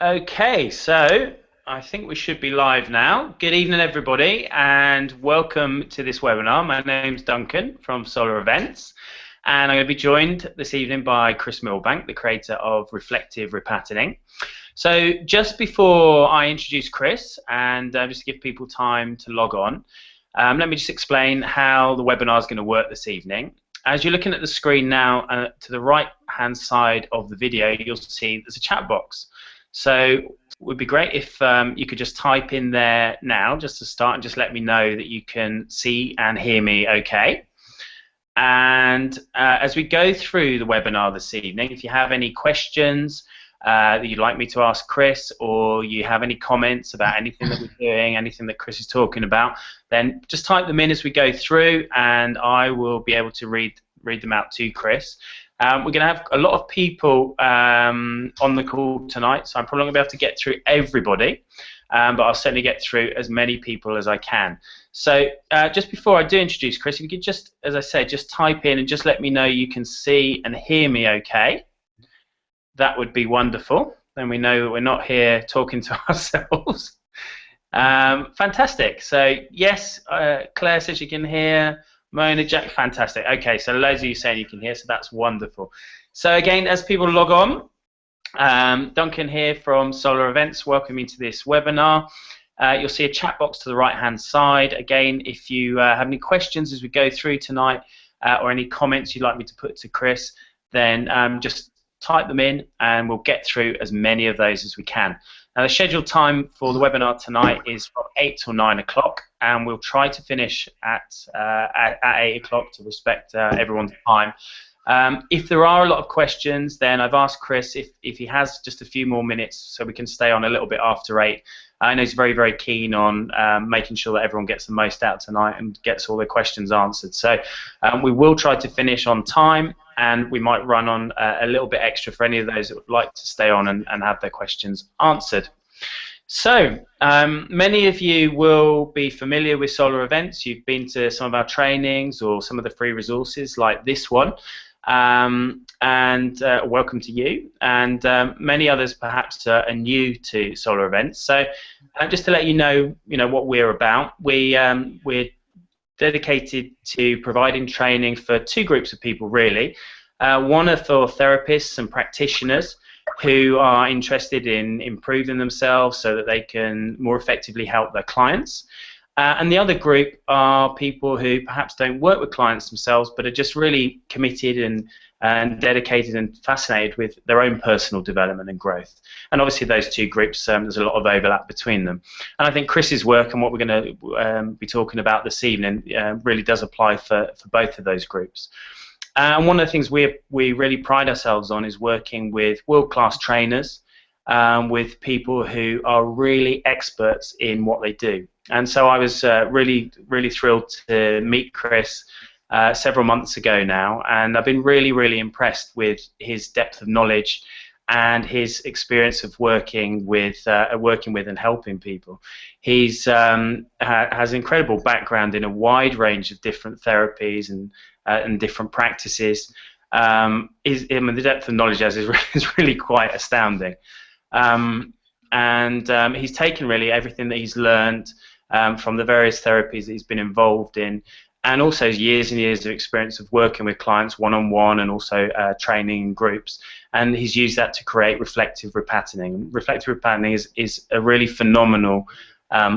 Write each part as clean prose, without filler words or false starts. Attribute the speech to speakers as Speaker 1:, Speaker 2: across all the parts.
Speaker 1: Okay, so I think we should be live now. Good evening, everybody, and welcome to this webinar. My name's Duncan from Solar Events, and I'm going to be joined this evening by Chris Milbank, the creator of Reflective Repatterning. So just before I introduce Chris, and just to give people time to log on, let me just explain how the webinar is going to work this evening. As you're looking at the screen now, to the right-hand side of the video, you'll see there's a chat box. So it would be great if you could just type in there now, just to start, and just let me know that you can see and hear me okay. And as we go through the webinar this evening, if you have any questions that you'd like me to ask Chris, or you have any comments about anything that we're doing, anything that Chris is talking about, then just type them in as we go through, and I will be able to read them out to Chris. We're going to have a lot of people on the call tonight, so I'm probably not going to be able to get through everybody, but I'll certainly get through as many people as I can. So just before I do introduce Chris, if you could just, as I said, just type in and just let me know you can see and hear me okay. That would be wonderful. Then we know that we're not here talking to ourselves. Fantastic. So yes, Claire says you can hear. Mona, Jack, fantastic. Okay, so loads of you saying you can hear, so that's wonderful. So again, as people log on, Duncan here from Solar Events, welcome you to this webinar. You'll see a chat box to the right-hand side. Again, if you have any questions as we go through tonight, or any comments you'd like me to put to Chris, then just type them in and we'll get through as many of those as we can. Now, the scheduled time for the webinar tonight is from 8 till 9 o'clock, and we'll try to finish at 8 o'clock to respect everyone's time. If there are a lot of questions, then I've asked Chris if he has just a few more minutes so we can stay on a little bit after 8. I know he's very, very keen on making sure that everyone gets the most out tonight and gets all their questions answered. So we will try to finish on time, and we might run on a little bit extra for any of those that would like to stay on and have their questions answered. So many of you will be familiar with Solar Events. You've been to some of our trainings or some of the free resources like this one, and welcome to you. And many others perhaps are new to Solar Events. So just to let you know what we're about. We're dedicated to providing training for two groups of people, really. One are for therapists and practitioners who are interested in improving themselves so that they can more effectively help their clients. And the other group are people who perhaps don't work with clients themselves but are just really committed and dedicated and fascinated with their own personal development and growth. And obviously those two groups, there's a lot of overlap between them. And I think Chris's work and what we're going to be talking about this evening really does apply for both of those groups. And one of the things we really pride ourselves on is working with world-class trainers, with people who are really experts in what they do. And so I was really, really thrilled to meet Chris several months ago now, and I've been really, really impressed with his depth of knowledge and his experience of working with and helping people. He's has incredible background in a wide range of different therapies and different practices. The depth of knowledge is really quite astounding. He's taken really everything that he's learned from the various therapies that he's been involved in, and also years and years of experience of working with clients one-on-one and also training in groups. And he's used that to create reflective repatterning. Reflective repatterning is a really phenomenal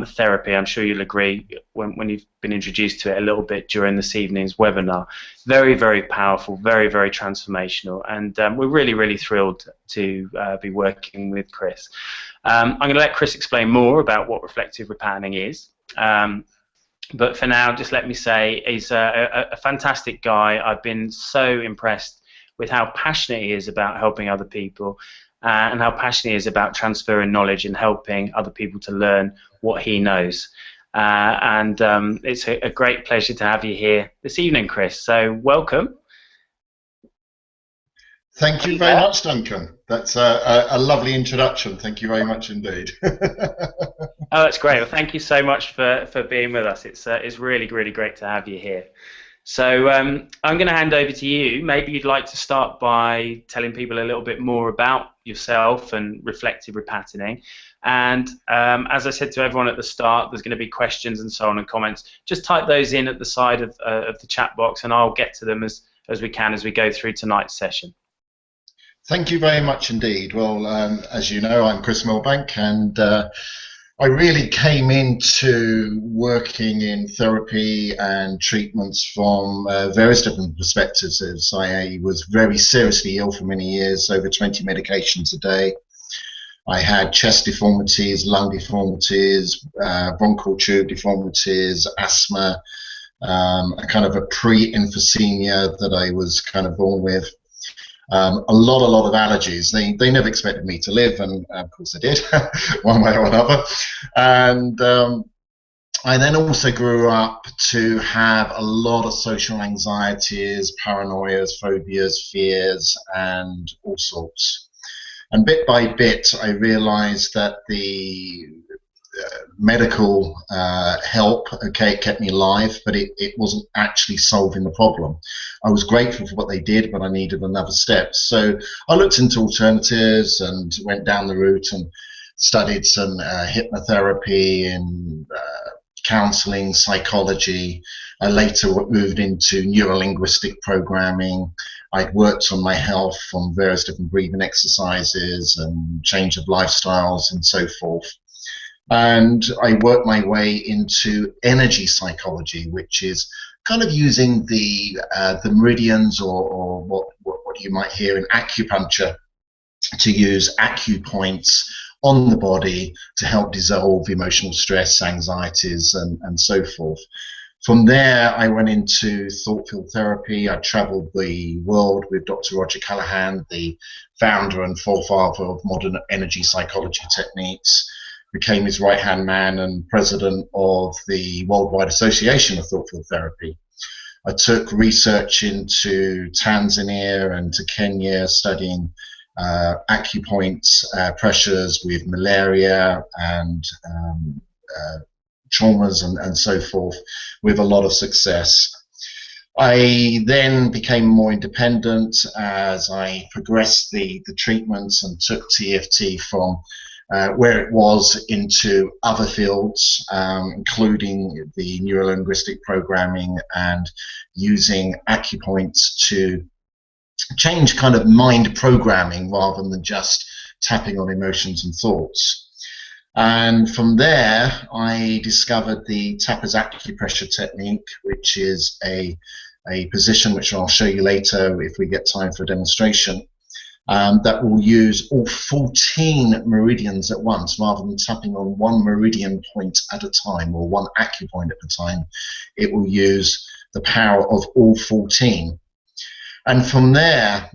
Speaker 1: therapy. I'm sure you'll agree when you've been introduced to it a little bit during this evening's webinar. Very, very powerful, very, very transformational, and we're really, really thrilled to be working with Chris. I'm going to let Chris explain more about what reflective repatterning is. But for now, just let me say he's a fantastic guy. I've been so impressed with how passionate he is about helping other people, and how passionate he is about transferring knowledge and helping other people to learn what he knows. It's a great pleasure to have you here this evening, Chris. So welcome.
Speaker 2: Thank you very much, Duncan. That's a lovely introduction. Thank you very much indeed.
Speaker 1: Oh, that's great. Well, thank you so much for being with us. It's really, really great to have you here. So I'm going to hand over to you. Maybe you'd like to start by telling people a little bit more about yourself and reflective repatterning. And as I said to everyone at the start, there's going to be questions and so on and comments. Just type those in at the side of the chat box, and I'll get to them as we can as we go through tonight's session.
Speaker 2: Thank you very much indeed. Well, as you know, I'm Chris Milbank, and I really came into working in therapy and treatments from various different perspectives. As I was very seriously ill for many years, over 20 medications a day. I had chest deformities, lung deformities, bronchial tube deformities, asthma, a kind of a pre-emphysema that I was kind of born with. A lot of allergies. They never expected me to live, and of course they did, one way or another. And I then also grew up to have a lot of social anxieties, paranoias, phobias, fears, and all sorts. And bit by bit, I realized that the medical help, okay, kept me alive, but it wasn't actually solving the problem. I was grateful for what they did, but I needed another step. So I looked into alternatives and went down the route and studied some hypnotherapy and counseling, psychology. I later moved into neuro-linguistic programming. I'd worked on my health on various different breathing exercises and change of lifestyles and so forth. And I worked my way into energy psychology, which is kind of using the meridians or what you might hear in acupuncture, to use acupoints on the body to help dissolve emotional stress, anxieties, and so forth. From there, I went into thought field therapy. I traveled the world with Dr. Roger Callahan, the founder and forefather of modern energy psychology techniques. Became his right-hand man and president of the Worldwide Association of Thought Field Therapy. I took research into Tanzania and to Kenya, studying acupoints pressures with malaria and traumas and so forth, with a lot of success. I then became more independent as I progressed the treatments and took TFT from where it was into other fields, including the neuro-linguistic programming and using acupoints to change kind of mind programming rather than just tapping on emotions and thoughts. And from there, I discovered the Tapper's acupressure technique, which is a position which I'll show you later if we get time for a demonstration. That will use all 14 meridians at once, rather than tapping on one meridian point at a time or one acupoint at a time. It will use the power of all 14. And from there,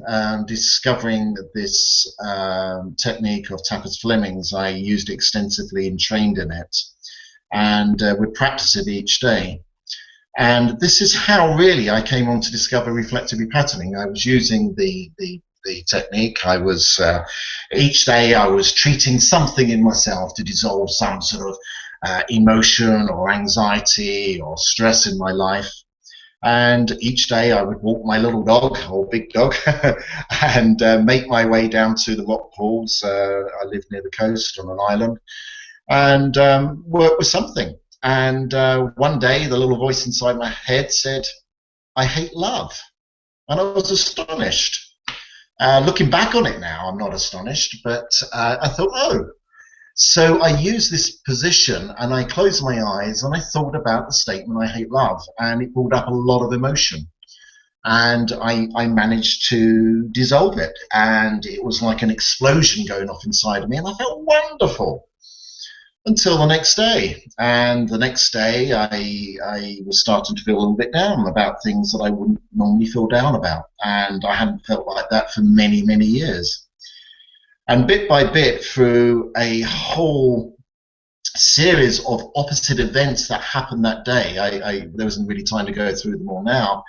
Speaker 2: discovering this technique of Tapper's Fleming's, I used it extensively and trained in it, and would practice it each day. And this is how really I came on to discover reflective repatterning. I was using the technique. I was each day I was treating something in myself to dissolve some sort of emotion or anxiety or stress in my life. And each day I would walk my little dog, or big dog, and make my way down to the rock pools. I live near the coast on an island, and work with something. And one day the little voice inside my head said, "I hate love." And I was astonished. Looking back on it now, I'm not astonished, but I thought, oh. So I used this position and I closed my eyes and I thought about the statement, "I hate love," and it brought up a lot of emotion. And I managed to dissolve it, and it was like an explosion going off inside of me, and I felt wonderful until the next day. And the next day I was starting to feel a little bit down about things that I wouldn't normally feel down about, and I hadn't felt like that for many, many years. And bit by bit, through a whole series of opposite events that happened that day, there wasn't really time to go through them all now,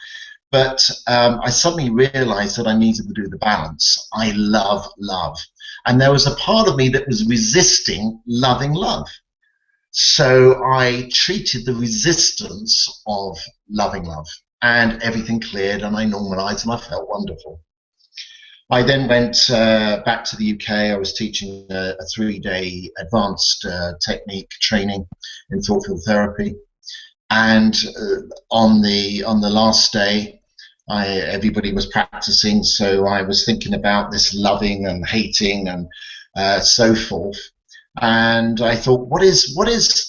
Speaker 2: but I suddenly realized that I needed to do the balance. I love love. And there was a part of me that was resisting loving love. So I treated the resistance of loving love, and everything cleared and I normalized and I felt wonderful. I then went back to the UK. I was teaching a 3-day advanced technique training in thought field therapy, and on the last day, everybody was practicing, so I was thinking about this loving and hating and so forth. And I thought, what is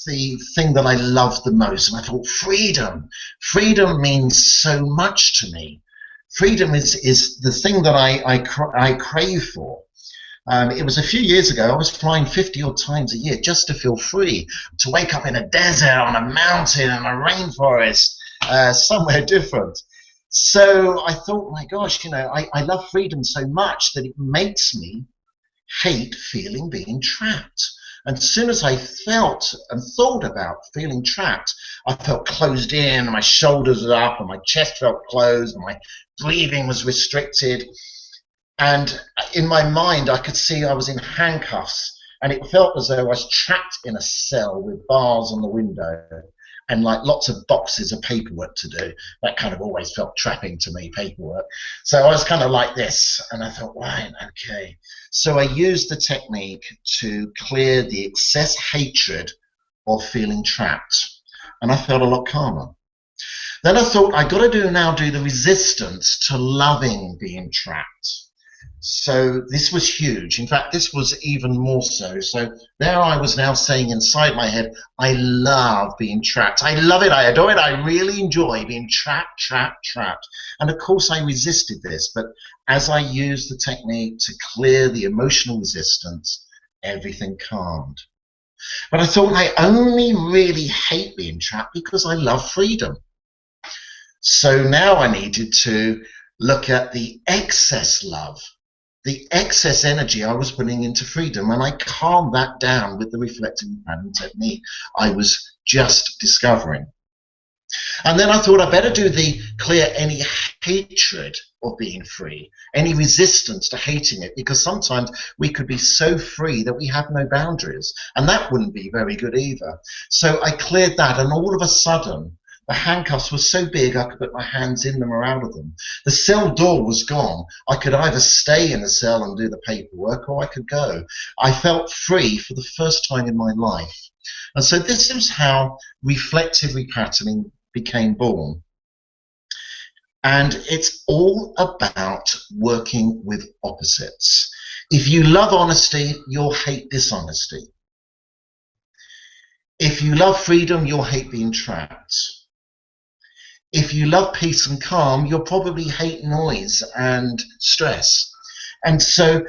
Speaker 2: the thing that I love the most? And I thought, freedom. Freedom means so much to me. Freedom is the thing that I crave for. It was a few years ago. I was flying 50 odd times a year just to feel free, to wake up in a desert, on a mountain, in a rainforest, somewhere different. So I thought, my gosh, you know, I love freedom so much that it makes me hate being trapped. And as soon as I felt and thought about feeling trapped, I felt closed in, my shoulders were up, and my chest felt closed, and my breathing was restricted. And in my mind, I could see I was in handcuffs, and it felt as though I was trapped in a cell with bars on the window and like lots of boxes of paperwork to do. That kind of always felt trapping to me, paperwork. So I was kind of like this, and I thought, right, okay. So I used the technique to clear the excess hatred of feeling trapped, and I felt a lot calmer. Then I thought, I got to do the resistance to loving being trapped. So this was huge. In fact, this was even more so. So there I was now saying inside my head, I love being trapped. I love it. I adore it. I really enjoy being trapped, trapped, trapped. And of course I resisted this, but as I used the technique to clear the emotional resistance, everything calmed. But I thought I only really hate being trapped because I love freedom. So now I needed to look at the excess love, the excess energy I was putting into freedom, and I calmed that down with the reflective pattern technique I was just discovering. And then I thought I better do the clear any hatred of being free, any resistance to hating it, because sometimes we could be so free that we have no boundaries, and that wouldn't be very good either. So I cleared that, and all of a sudden, the handcuffs were so big I could put my hands in them or out of them. The cell door was gone. I could either stay in the cell and do the paperwork, or I could go. I felt free for the first time in my life. And so this is how reflective repatterning became born. And it's all about working with opposites. If you love honesty, you'll hate dishonesty. If you love freedom, you'll hate being trapped. If you love peace and calm, you'll probably hate noise and stress. And so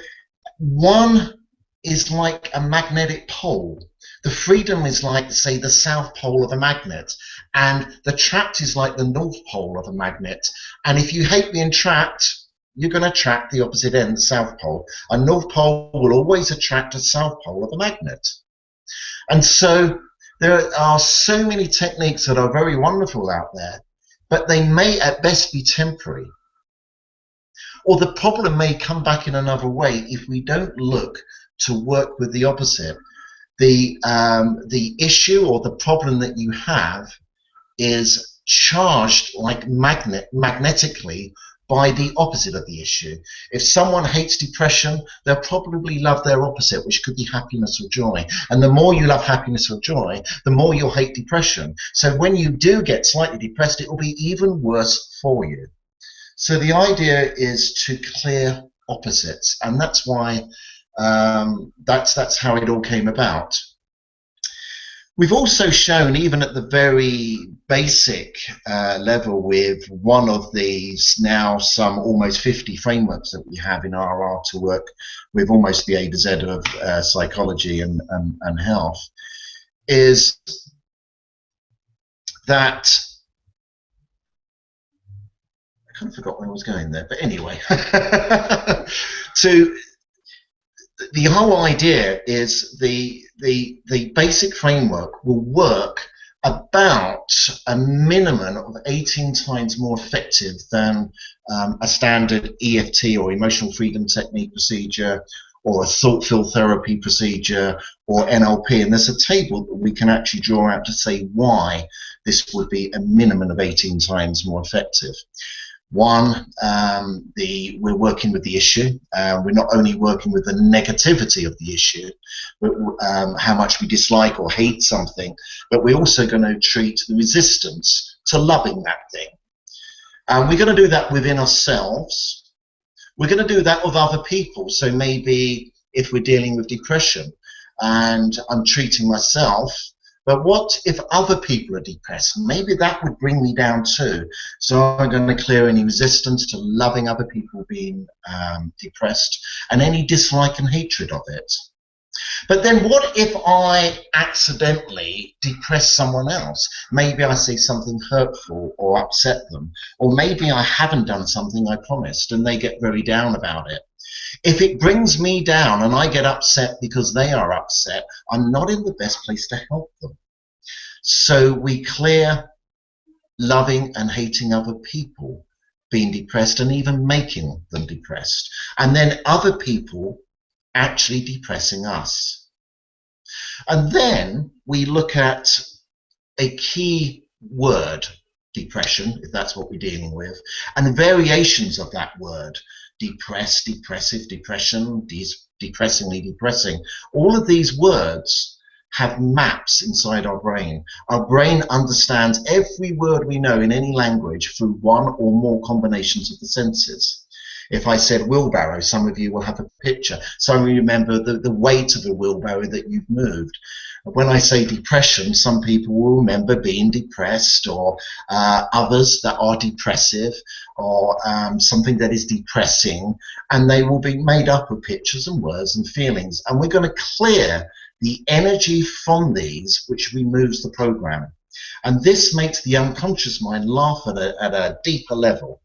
Speaker 2: one is like a magnetic pole. The freedom is like, say, the south pole of a magnet, and the trapped is like the north pole of a magnet. And if you hate being trapped, you're going to attract the opposite end, the south pole. A north pole will always attract a south pole of a magnet. And so there are so many techniques that are very wonderful out there, but they may at best be temporary. Or the problem may come back in another way if we don't look to work with the opposite. The issue or the problem that you have is charged like magnetically by the opposite of the issue. If someone hates depression, they'll probably love their opposite, which could be happiness or joy. And the more you love happiness or joy, the more you'll hate depression. So when you do get slightly depressed, it will be even worse for you. So the idea is to clear opposites, and that's why that's how it all came about. We've also shown, even at the very basic level, with one of these now some almost 50 frameworks that we have in RR to work with almost the A to Z of psychology and health, is that I kind of forgot where I was going there, but anyway, the whole idea is the basic framework will work about a minimum of 18 times more effective than a standard EFT or emotional freedom technique procedure, or a thought field therapy procedure, or NLP. And there's a table that we can actually draw out to say why this would be a minimum of 18 times more effective. One, we're working with the issue. We're not only working with the negativity of the issue, but how much we dislike or hate something, but we're also going to treat the resistance to loving that thing. And we're going to do that within ourselves. We're going to do that with other people. So maybe if we're dealing with depression and I'm treating myself, but what if other people are depressed? Maybe that would bring me down too. So I'm going to clear any resistance to loving other people being depressed and any dislike and hatred of it. But then what if I accidentally depress someone else? Maybe I say something hurtful or upset them, or maybe I haven't done something I promised and they get very down about it. If it brings me down and I get upset because they are upset, I'm not in the best place to help them. So we clear loving and hating other people being depressed and even making them depressed. And then other people actually depressing us. And then we look at a key word, depression, if that's what we're dealing with, and variations of that word. Depressed, depressive, depression, depressingly depressing. All of these words have maps inside our brain. Our brain understands every word we know in any language through one or more combinations of the senses. If I said wheelbarrow, some of you will have a picture. Some of you remember the weight of the wheelbarrow that you've moved. When I say depression, some people will remember being depressed, or others that are depressive, or something that is depressing, and they will be made up of pictures and words and feelings. And we're going to clear the energy from these, which removes the program. And this makes the unconscious mind laugh at a deeper level.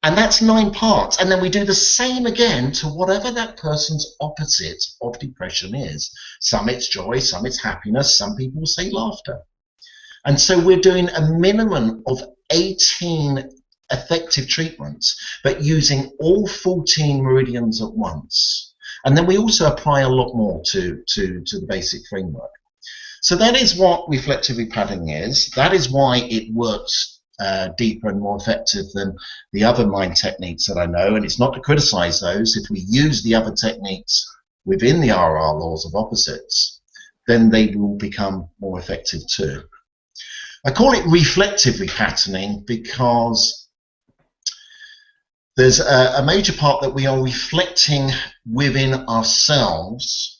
Speaker 2: And that's 9 parts. And then we do the same again to whatever that person's opposite of depression is. Some it's joy, some it's happiness, some people say laughter. And so we're doing a minimum of 18 effective treatments, but using all 14 meridians at once. And then we also apply a lot more to the basic framework. So that is what reflective repatterning is. That is why it works deeper and more effective than the other mind techniques that I know. And it's not to criticize those. If we use the other techniques within the RR laws of opposites, then they will become more effective too. I call it reflective repatterning because there's a major part that we are reflecting within ourselves.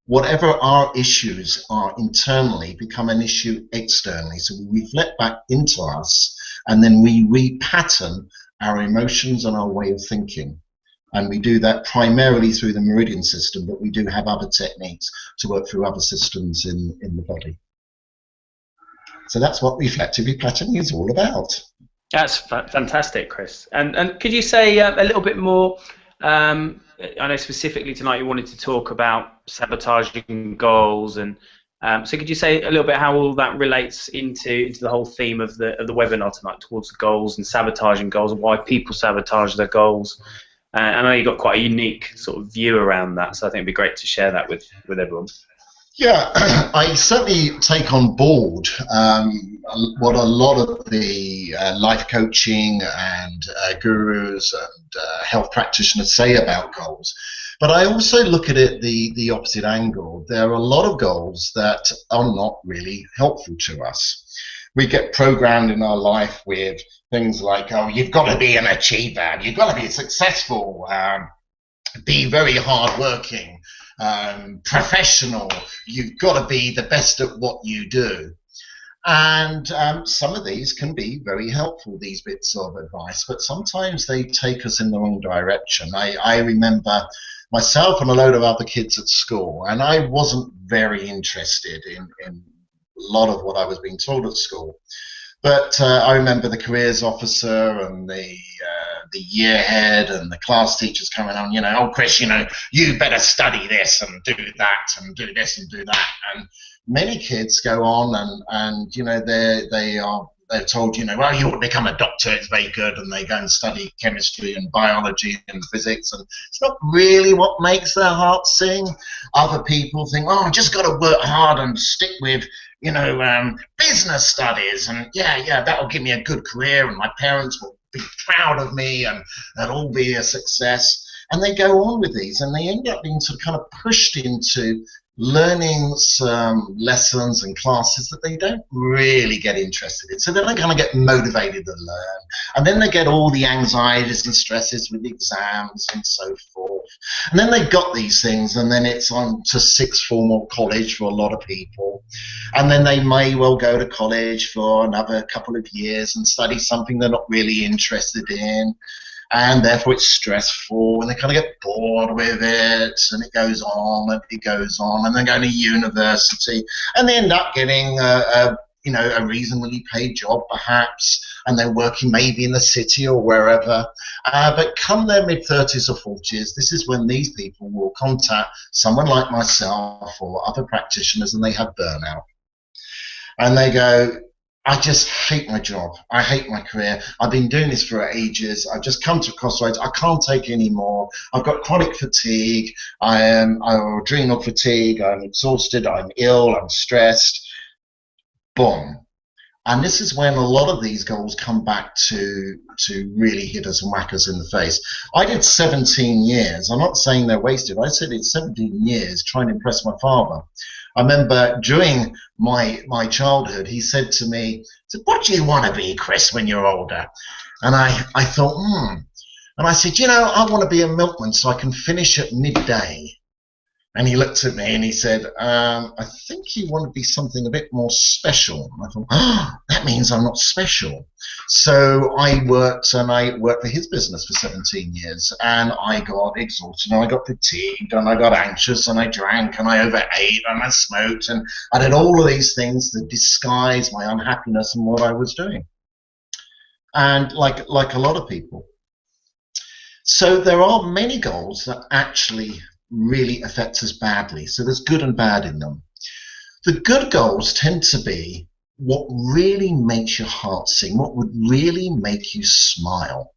Speaker 2: Whatever our issues are internally become an issue externally. So we reflect back into us, and then we repattern our emotions and our way of thinking. And we do that primarily through the meridian system, but we do have other techniques to work through other systems in the body. So that's what reflective repatterning is all about.
Speaker 1: That's fantastic, Chris. And could you say a little bit more? I know specifically tonight you wanted to talk about sabotaging goals, and so could you say a little bit how all that relates into the whole theme of the webinar tonight, towards the goals and sabotaging goals, and why people sabotage their goals? I know you've got quite a unique sort of view around that, so I think it'd be great to share that with everyone.
Speaker 2: Yeah, I certainly take on board what a lot of the life coaching and gurus and health practitioners say about goals. But I also look at it the opposite angle. There are a lot of goals that are not really helpful to us. We get programmed in our life with things like, oh, you've got to be an achiever, you've got to be successful, be very hardworking, professional, you've got to be the best at what you do. And some of these can be very helpful, these bits of advice, but sometimes they take us in the wrong direction. I remember myself and a load of other kids at school, and I wasn't very interested in a lot of what I was being told at school. But I remember the careers officer and the year head and the class teachers coming on, oh, Chris, you better study this and do that and do this and do that. And many kids go on and they're told, well, you ought to become a doctor, it's very good, and they go and study chemistry and biology and physics, and it's not really what makes their heart sing. Other people think, oh, I've just got to work hard and stick with business studies, and yeah, that'll give me a good career, and my parents will be proud of me, and it'll all be a success. And they go on with these, and they end up being sort of kind of pushed into learning some lessons and classes that they don't really get interested in. So then they kind of get motivated to learn. And then they get all the anxieties and stresses with exams and so forth. And then they've got these things, and then it's on to sixth form or college for a lot of people. And then they may well go to college for another couple of years and study something they're not really interested in. And therefore it's stressful, and they kind of get bored with it, and it goes on and it goes on, and they're going to university, and they end up getting a reasonably paid job perhaps, and they're working maybe in the city or wherever. But come their mid-30s or 40s, this is when these people will contact someone like myself or other practitioners, and they have burnout. And they go, I just hate my job. I hate my career. I've been doing this for ages. I've just come to a crossroads. I can't take any more. I've got chronic fatigue. I'm adrenal fatigue. I'm exhausted. I'm ill. I'm stressed. Boom. And this is when a lot of these goals come back to really hit us and whack us in the face. I did 17 years. I'm not saying they're wasted. I said it's 17 years trying to impress my father. I remember during my childhood, he said to me, "What do you want to be, Chris, when you're older?" And I thought, And I said, I want to be a milkman so I can finish at midday. And he looked at me and he said, I think you want to be something a bit more special. And I thought, that means I'm not special. So I worked for his business for 17 years, and I got exhausted, and I got fatigued, and I got anxious, and I drank, and I overate, and I smoked, and I did all of these things to disguise my unhappiness and what I was doing. And like a lot of people. So there are many goals that actually really affect us badly. So there's good and bad in them. The good goals tend to be what really makes your heart sing, what would really make you smile.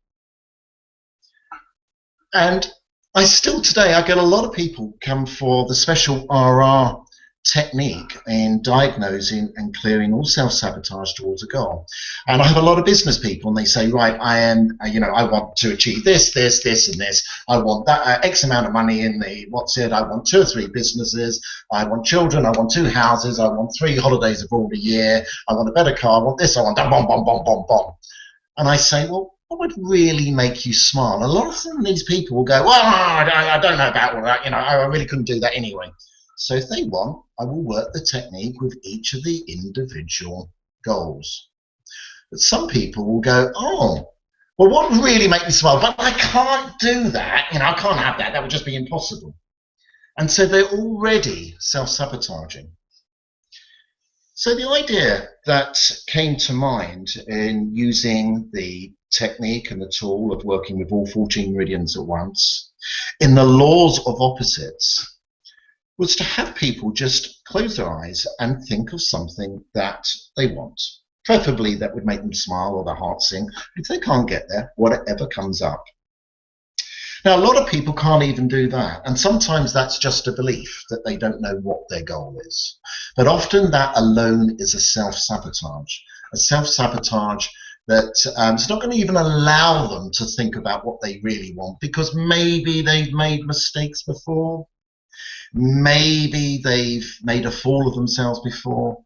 Speaker 2: And I still today, I get a lot of people come for the special RR technique in diagnosing and clearing all self-sabotage towards a goal. And I have a lot of business people, and they say, right, I want to achieve this, this, this, and this. I want that X amount of money in the, I want 2 or 3 businesses. I want children. I want 2 houses. I want 3 holidays abroad a year. I want a better car. I want this. I want that. Bom, bom, bom, bom, bom. And I say, well, what would really make you smile? A lot of these people will go, well, I don't know about all that. I really couldn't do that anyway. So if they want, I will work the technique with each of the individual goals. But some people will go, oh, well, what would really make me smile? But I can't do that. I can't have that. That would just be impossible. And so they're already self-sabotaging. So the idea that came to mind in using the technique and the tool of working with all 14 meridians at once, in the laws of opposites, was to have people just close their eyes and think of something that they want. Preferably that would make them smile or their heart sing. If they can't get there, whatever comes up. Now, a lot of people can't even do that. And sometimes that's just a belief that they don't know what their goal is. But often that alone is a self-sabotage. A self-sabotage that it's not going to even allow them to think about what they really want, because maybe they've made mistakes before. Maybe they've made a fool of themselves before.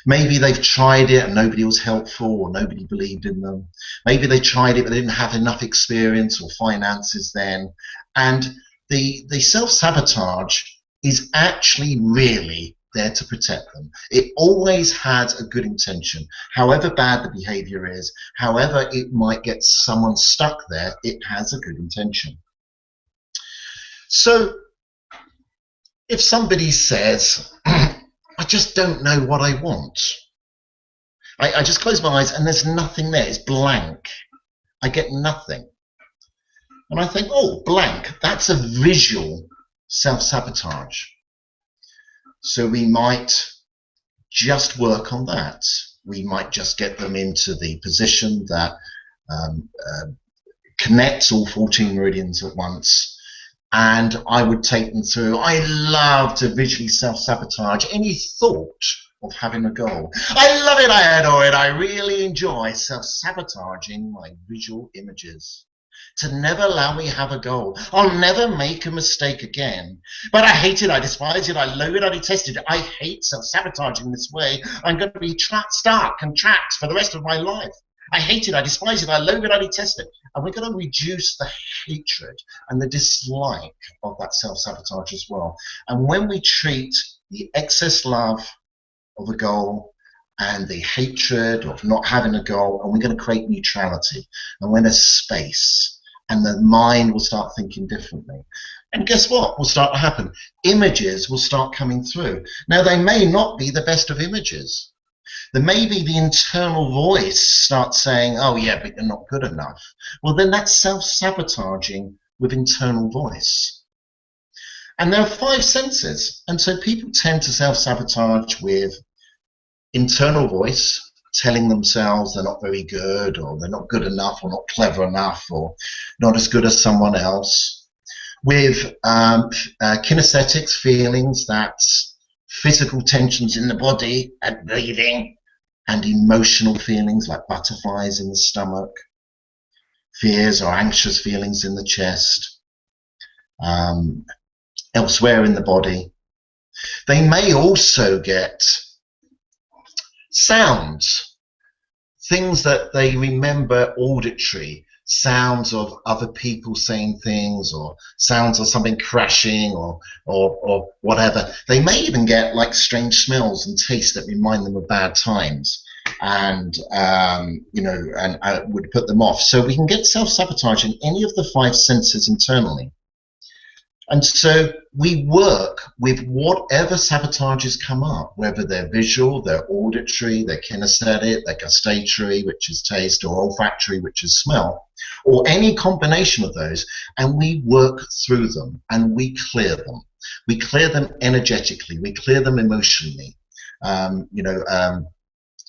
Speaker 2: Maybe they've tried it and nobody was helpful, or nobody believed in them. Maybe they tried it but they didn't have enough experience or finances then. And the self-sabotage is actually really there to protect them. It always has a good intention. However bad the behavior is, however it might get someone stuck there, it has a good intention. So if somebody says, I just don't know what I want. I just close my eyes and there's nothing there. It's blank. I get nothing. And I think, oh, blank. That's a visual self-sabotage. So we might just work on that. We might just get them into the position that connects all 14 meridians at once. And I would take them through. I love to visually self-sabotage any thought of having a goal. I love it, I adore it, I really enjoy self-sabotaging my visual images to never allow me have a goal. I'll never make a mistake again. But I hate it, I despise it, I loathe it, I detest it. I hate self-sabotaging this way. I'm going to be stuck and trapped for the rest of my life. I hate it, I despise it, I loathe it, I detest it. And we're going to reduce the hatred and the dislike of that self-sabotage as well. And when we treat the excess love of a goal and the hatred of not having a goal, and we're going to create neutrality, and when there's space, and the mind will start thinking differently. And guess what will start to happen? Images will start coming through. Now, they may not be the best of images. Then maybe the internal voice starts saying, oh yeah, but you're not good enough. Well, then that's self-sabotaging with internal voice. And there are 5 senses. And so people tend to self-sabotage with internal voice, telling themselves they're not very good, or they're not good enough, or not clever enough, or not as good as someone else. With kinesthetics, feelings, that's physical tensions in the body and breathing, and emotional feelings like butterflies in the stomach, fears or anxious feelings in the chest, elsewhere in the body. They may also get sounds, things that they remember auditory, sounds of other people saying things, or sounds of something crashing, or whatever. They may even get like strange smells and tastes that remind them of bad times, and would put them off. So we can get self-sabotage in any of the 5 senses internally. And so we work with whatever sabotages come up, whether they're visual, they're auditory, they're kinesthetic, they're gustatory, which is taste, or olfactory, which is smell, or any combination of those, and we work through them and we clear them. We clear them energetically, we clear them emotionally.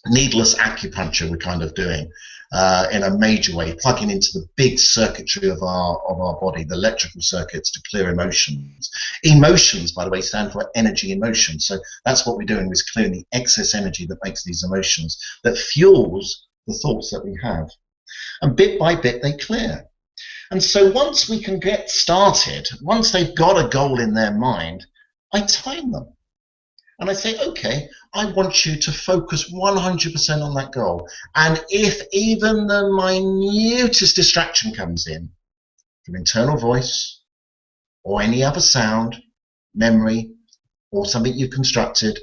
Speaker 2: Needless acupuncture we're kind of doing in a major way, plugging into the big circuitry of our body, the electrical circuits, to clear emotions. Emotions, by the way, stand for energy emotion. So that's what we're doing, is clearing the excess energy that makes these emotions, that fuels the thoughts that we have. And bit by bit they clear. And so once we can get started, once they've got a goal in their mind, I time them. And I say, okay, I want you to focus 100% on that goal. And if even the minutest distraction comes in, from internal voice, or any other sound, memory, or something you've constructed,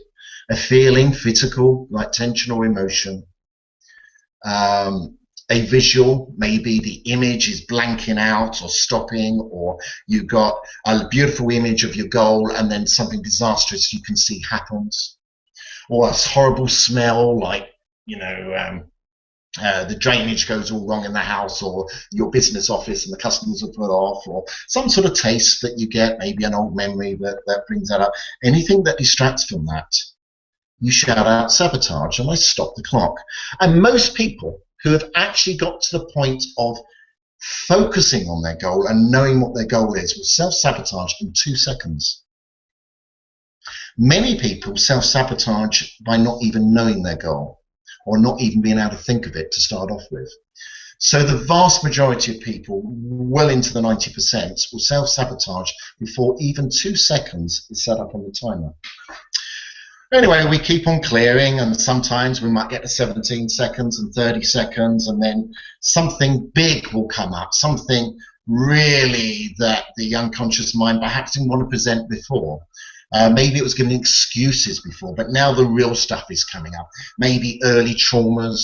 Speaker 2: a feeling, physical, like tension or emotion, a visual, maybe the image is blanking out or stopping, or you got a beautiful image of your goal and then something disastrous you can see happens, or a horrible smell, like the drainage goes all wrong in the house, or your business office and the customers are put off, or some sort of taste that you get, maybe an old memory that brings that up. Anything that distracts from that, you shout out sabotage, and I stop the clock. And most people who have actually got to the point of focusing on their goal and knowing what their goal is will self-sabotage in 2 seconds. Many people self-sabotage by not even knowing their goal, or not even being able to think of it to start off with. So the vast majority of people, well into the 90%, will self-sabotage before even 2 seconds is set up on the timer. Anyway, we keep on clearing, and sometimes we might get to 17 seconds and 30 seconds, and then something big will come up, something really that the unconscious mind perhaps didn't want to present before. Maybe it was giving excuses before, but now the real stuff is coming up. Maybe early traumas,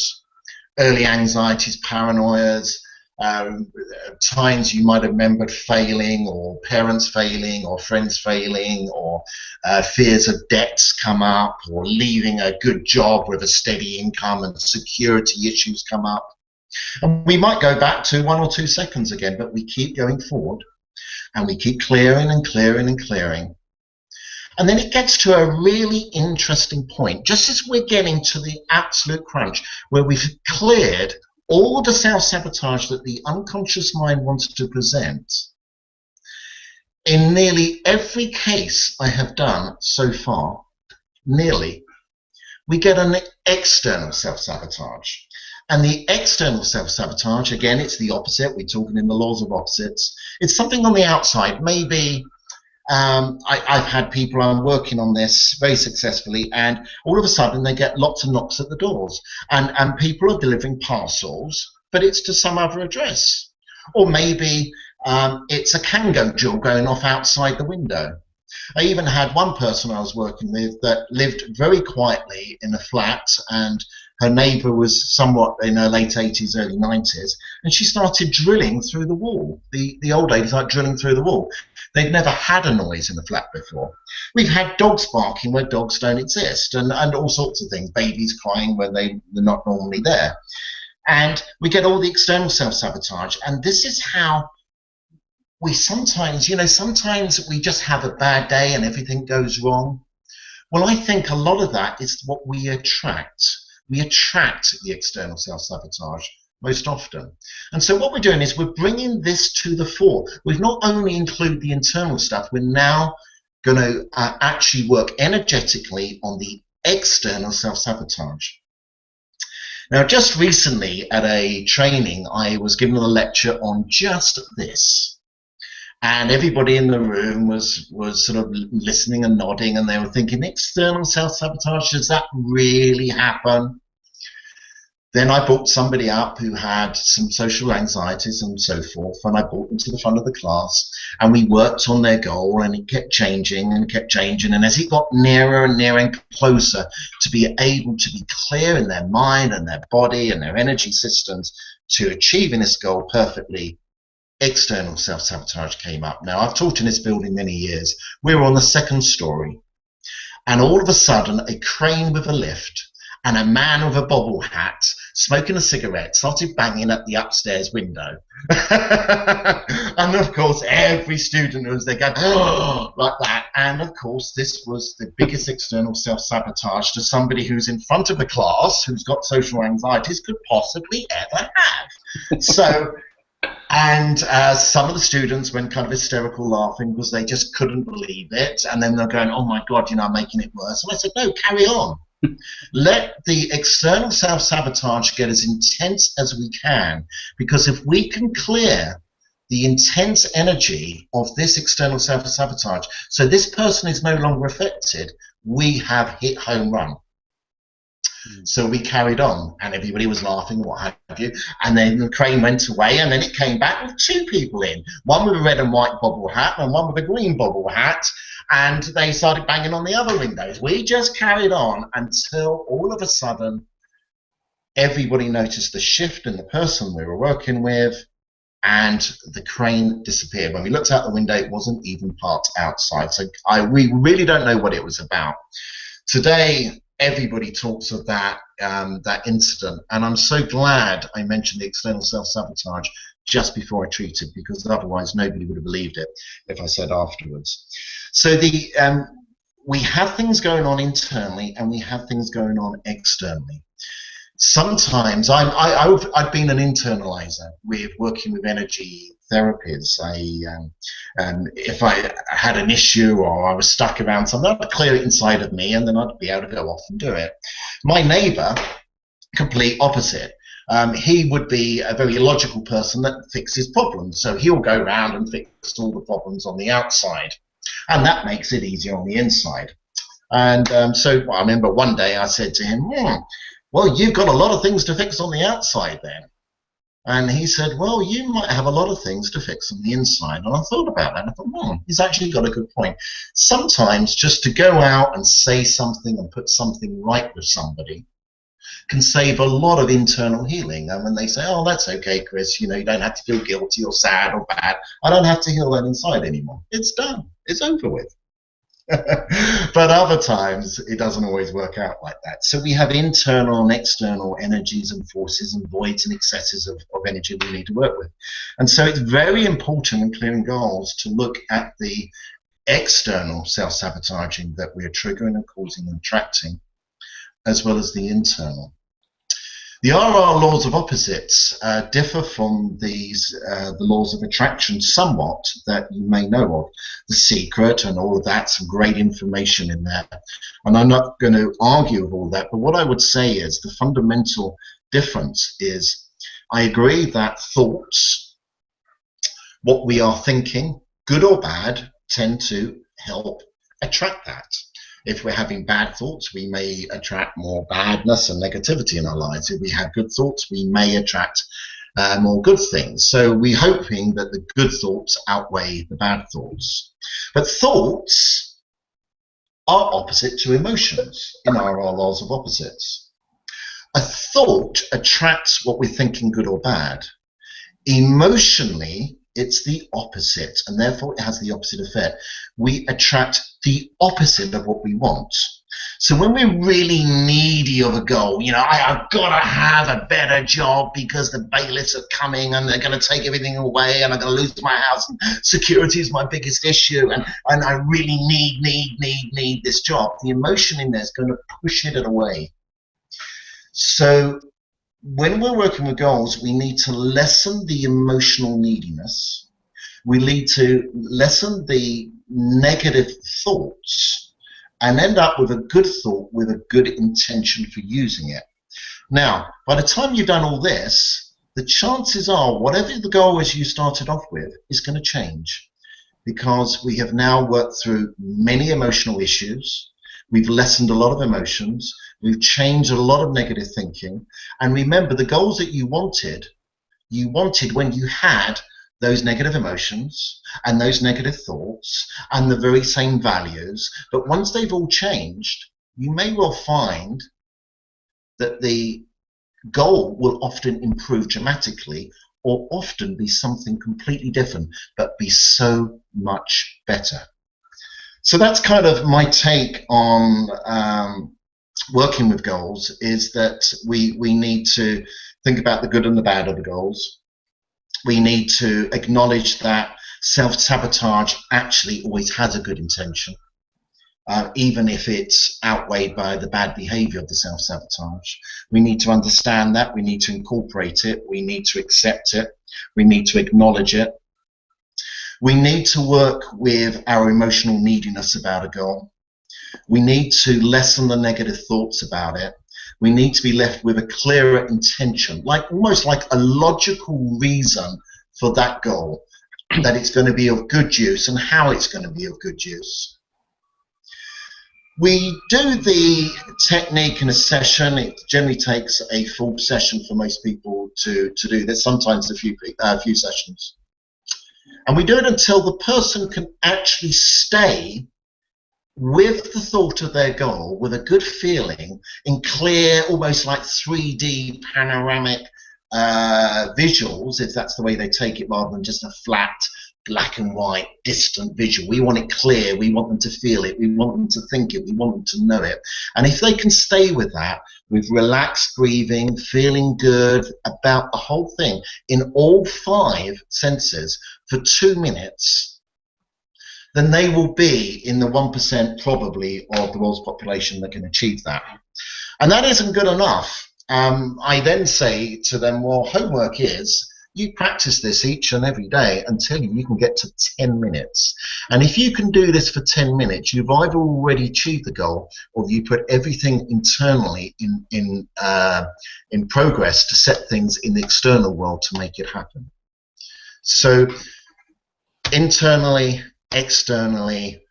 Speaker 2: early anxieties, paranoias, times you might have remembered failing, or parents failing, or friends failing, or fears of debts come up, or leaving a good job with a steady income and security issues come up. And we might go back to 1 or 2 seconds again, but we keep going forward, and we keep clearing and clearing and clearing. And then it gets to a really interesting point, just as we're getting to the absolute crunch, where we've cleared all the self-sabotage that the unconscious mind wants to present. In nearly every case I have done so far, nearly, we get an external self-sabotage. And the external self-sabotage, again, it's the opposite. We're talking in the laws of opposites. It's something on the outside. Maybe I've had people, I'm working on this very successfully, and all of a sudden they get lots of knocks at the doors. And people are delivering parcels, but it's to some other address. Or maybe it's a Kango jewel going off outside the window. I even had one person I was working with that lived very quietly in a flat, and her neighbour was somewhat in her late 80s, early 90s, and she started drilling through the wall. The old lady started drilling through the wall. They'd never had a noise in the flat before. We've had dogs barking where dogs don't exist, and all sorts of things, babies crying when they're not normally there. And we get all the external self-sabotage, and this is how we sometimes, sometimes we just have a bad day and everything goes wrong. Well, I think a lot of that is what we attract. We attract the external self-sabotage most often. And so what we're doing is we're bringing this to the fore. We've not only included the internal stuff, we're now going to actually work energetically on the external self-sabotage. Now, just recently at a training, I was given a lecture on just this. And everybody in the room was sort of listening and nodding, and they were thinking, external self-sabotage, does that really happen? Then I brought somebody up who had some social anxieties and so forth, and I brought them to the front of the class, and we worked on their goal, and it kept changing and kept changing, and as it got nearer and nearer and closer to be able to be clear in their mind and their body and their energy systems to achieving this goal perfectly, external self-sabotage came up. Now, I've taught in this building many years. We were on the second story, and all of a sudden a crane with a lift and a man with a bobble hat smoking a cigarette started banging at the upstairs window. And of course every student was there going, oh, like that. And of course this was the biggest external self-sabotage to somebody who's in front of a class who's got social anxieties could possibly ever have. So and some of the students went kind of hysterical laughing because they just couldn't believe it. And then they're going, oh my God, I'm making it worse. And I said, no, carry on. Let the external self-sabotage get as intense as we can, because if we can clear the intense energy of this external self-sabotage, so this person is no longer affected, we have hit home run. So we carried on, and everybody was laughing, what have you, and then the crane went away, and then it came back with two people in, one with a red and white bobble hat and one with a green bobble hat, and they started banging on the other windows. We just carried on until all of a sudden everybody noticed the shift in the person we were working with, and the crane disappeared. When we looked out the window, it wasn't even parked outside. So we really don't know what it was about. Today, everybody talks of that incident, and I'm so glad I mentioned the external self-sabotage just before I treated, because otherwise nobody would have believed it if I said afterwards. So we have things going on internally and we have things going on externally. Sometimes I've been an internalizer with working with energy therapies. If I had an issue or I was stuck around something, I'd clear it inside of me and then I'd be able to go off and do it. My neighbour, complete opposite. He would be a very logical person that fixes problems. So he'll go around and fix all the problems on the outside. And that makes it easier on the inside. And so I remember one day I said to him, well, you've got a lot of things to fix on the outside then. And he said, well, you might have a lot of things to fix on the inside. And I thought about that. And I thought, he's actually got a good point. Sometimes just to go out and say something and put something right with somebody can save a lot of internal healing. And when they say, oh, that's okay, Chris, you don't have to feel guilty or sad or bad. I don't have to heal that inside anymore. It's done. It's over with. But other times it doesn't always work out like that. So we have internal and external energies and forces and voids and excesses of energy we need to work with. And so it's very important in clearing goals to look at the external self-sabotaging that we are triggering and causing and attracting, as well as the internal. The RR laws of opposites differ from the laws of attraction somewhat, that you may know of. The Secret and all of that, some great information in there. And I'm not going to argue with all that, but what I would say is the fundamental difference is, I agree that thoughts, what we are thinking, good or bad, tend to help attract that. If we're having bad thoughts, we may attract more badness and negativity in our lives. If we have good thoughts, we may attract more good things. So we're hoping that the good thoughts outweigh the bad thoughts. But thoughts are opposite to emotions in our laws of opposites. A thought attracts what we're thinking, good or bad. Emotionally, it's the opposite, and therefore it has the opposite effect. We attract the opposite of what we want. So when we're really needy of a goal, you know, I've got to have a better job because the bailiffs are coming and they're going to take everything away and I'm going to lose my house and security is my biggest issue and I really need this job. The emotion in there is going to push it away. So when we're working with goals, we need to lessen the emotional neediness. We need to lessen the negative thoughts and end up with a good thought with a good intention for using it. Now, by the time you've done all this, the chances are whatever the goal is you started off with is going to change, because we have now worked through many emotional issues. We've lessened a lot of emotions. We've changed a lot of negative thinking. And remember, the goals that you wanted when you had those negative emotions and those negative thoughts and the very same values. But once they've all changed, you may well find that the goal will often improve dramatically, or often be something completely different, but be so much better. So that's kind of my take on working with goals, is that we need to think about the good and the bad of the goals. We need to acknowledge that self-sabotage actually always has a good intention, even if it's outweighed by the bad behavior of the self-sabotage. We need to understand that. We need to incorporate it. We need to accept it. We need to acknowledge it. We need to work with our emotional neediness about a goal. We need to lessen the negative thoughts about it. We need to be left with a clearer intention, almost like a logical reason for that goal, that it's going to be of good use and how it's going to be of good use. We do the technique in a session. It generally takes a full session for most people to do this, sometimes a few sessions. And we do it until the person can actually stay with the thought of their goal, with a good feeling, in clear, almost like 3D panoramic visuals, if that's the way they take it, rather than just a flat, black and white, distant visual. We want it clear. We want them to feel it. We want them to think it. We want them to know it. And if they can stay with that, with relaxed breathing, feeling good about the whole thing, in all 5 senses for 2 minutes, then they will be in the 1% probably of the world's population that can achieve that. And that isn't good enough. I then say to them, well, homework is, you practice this each and every day until you can get to 10 minutes. And if you can do this for 10 minutes, you've either already achieved the goal, or you put everything internally in progress to set things in the external world to make it happen. So internally, externally,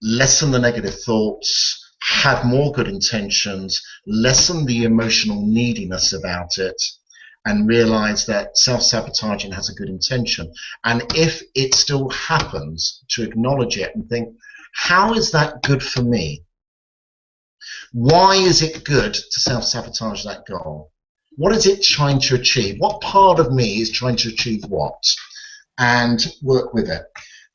Speaker 2: lessen the negative thoughts, have more good intentions, lessen the emotional neediness about it, and realize that self-sabotaging has a good intention. And if it still happens, to acknowledge it and think, how is that good for me? Why is it good to self-sabotage that goal? What is it trying to achieve? What part of me is trying to achieve what? And work with it.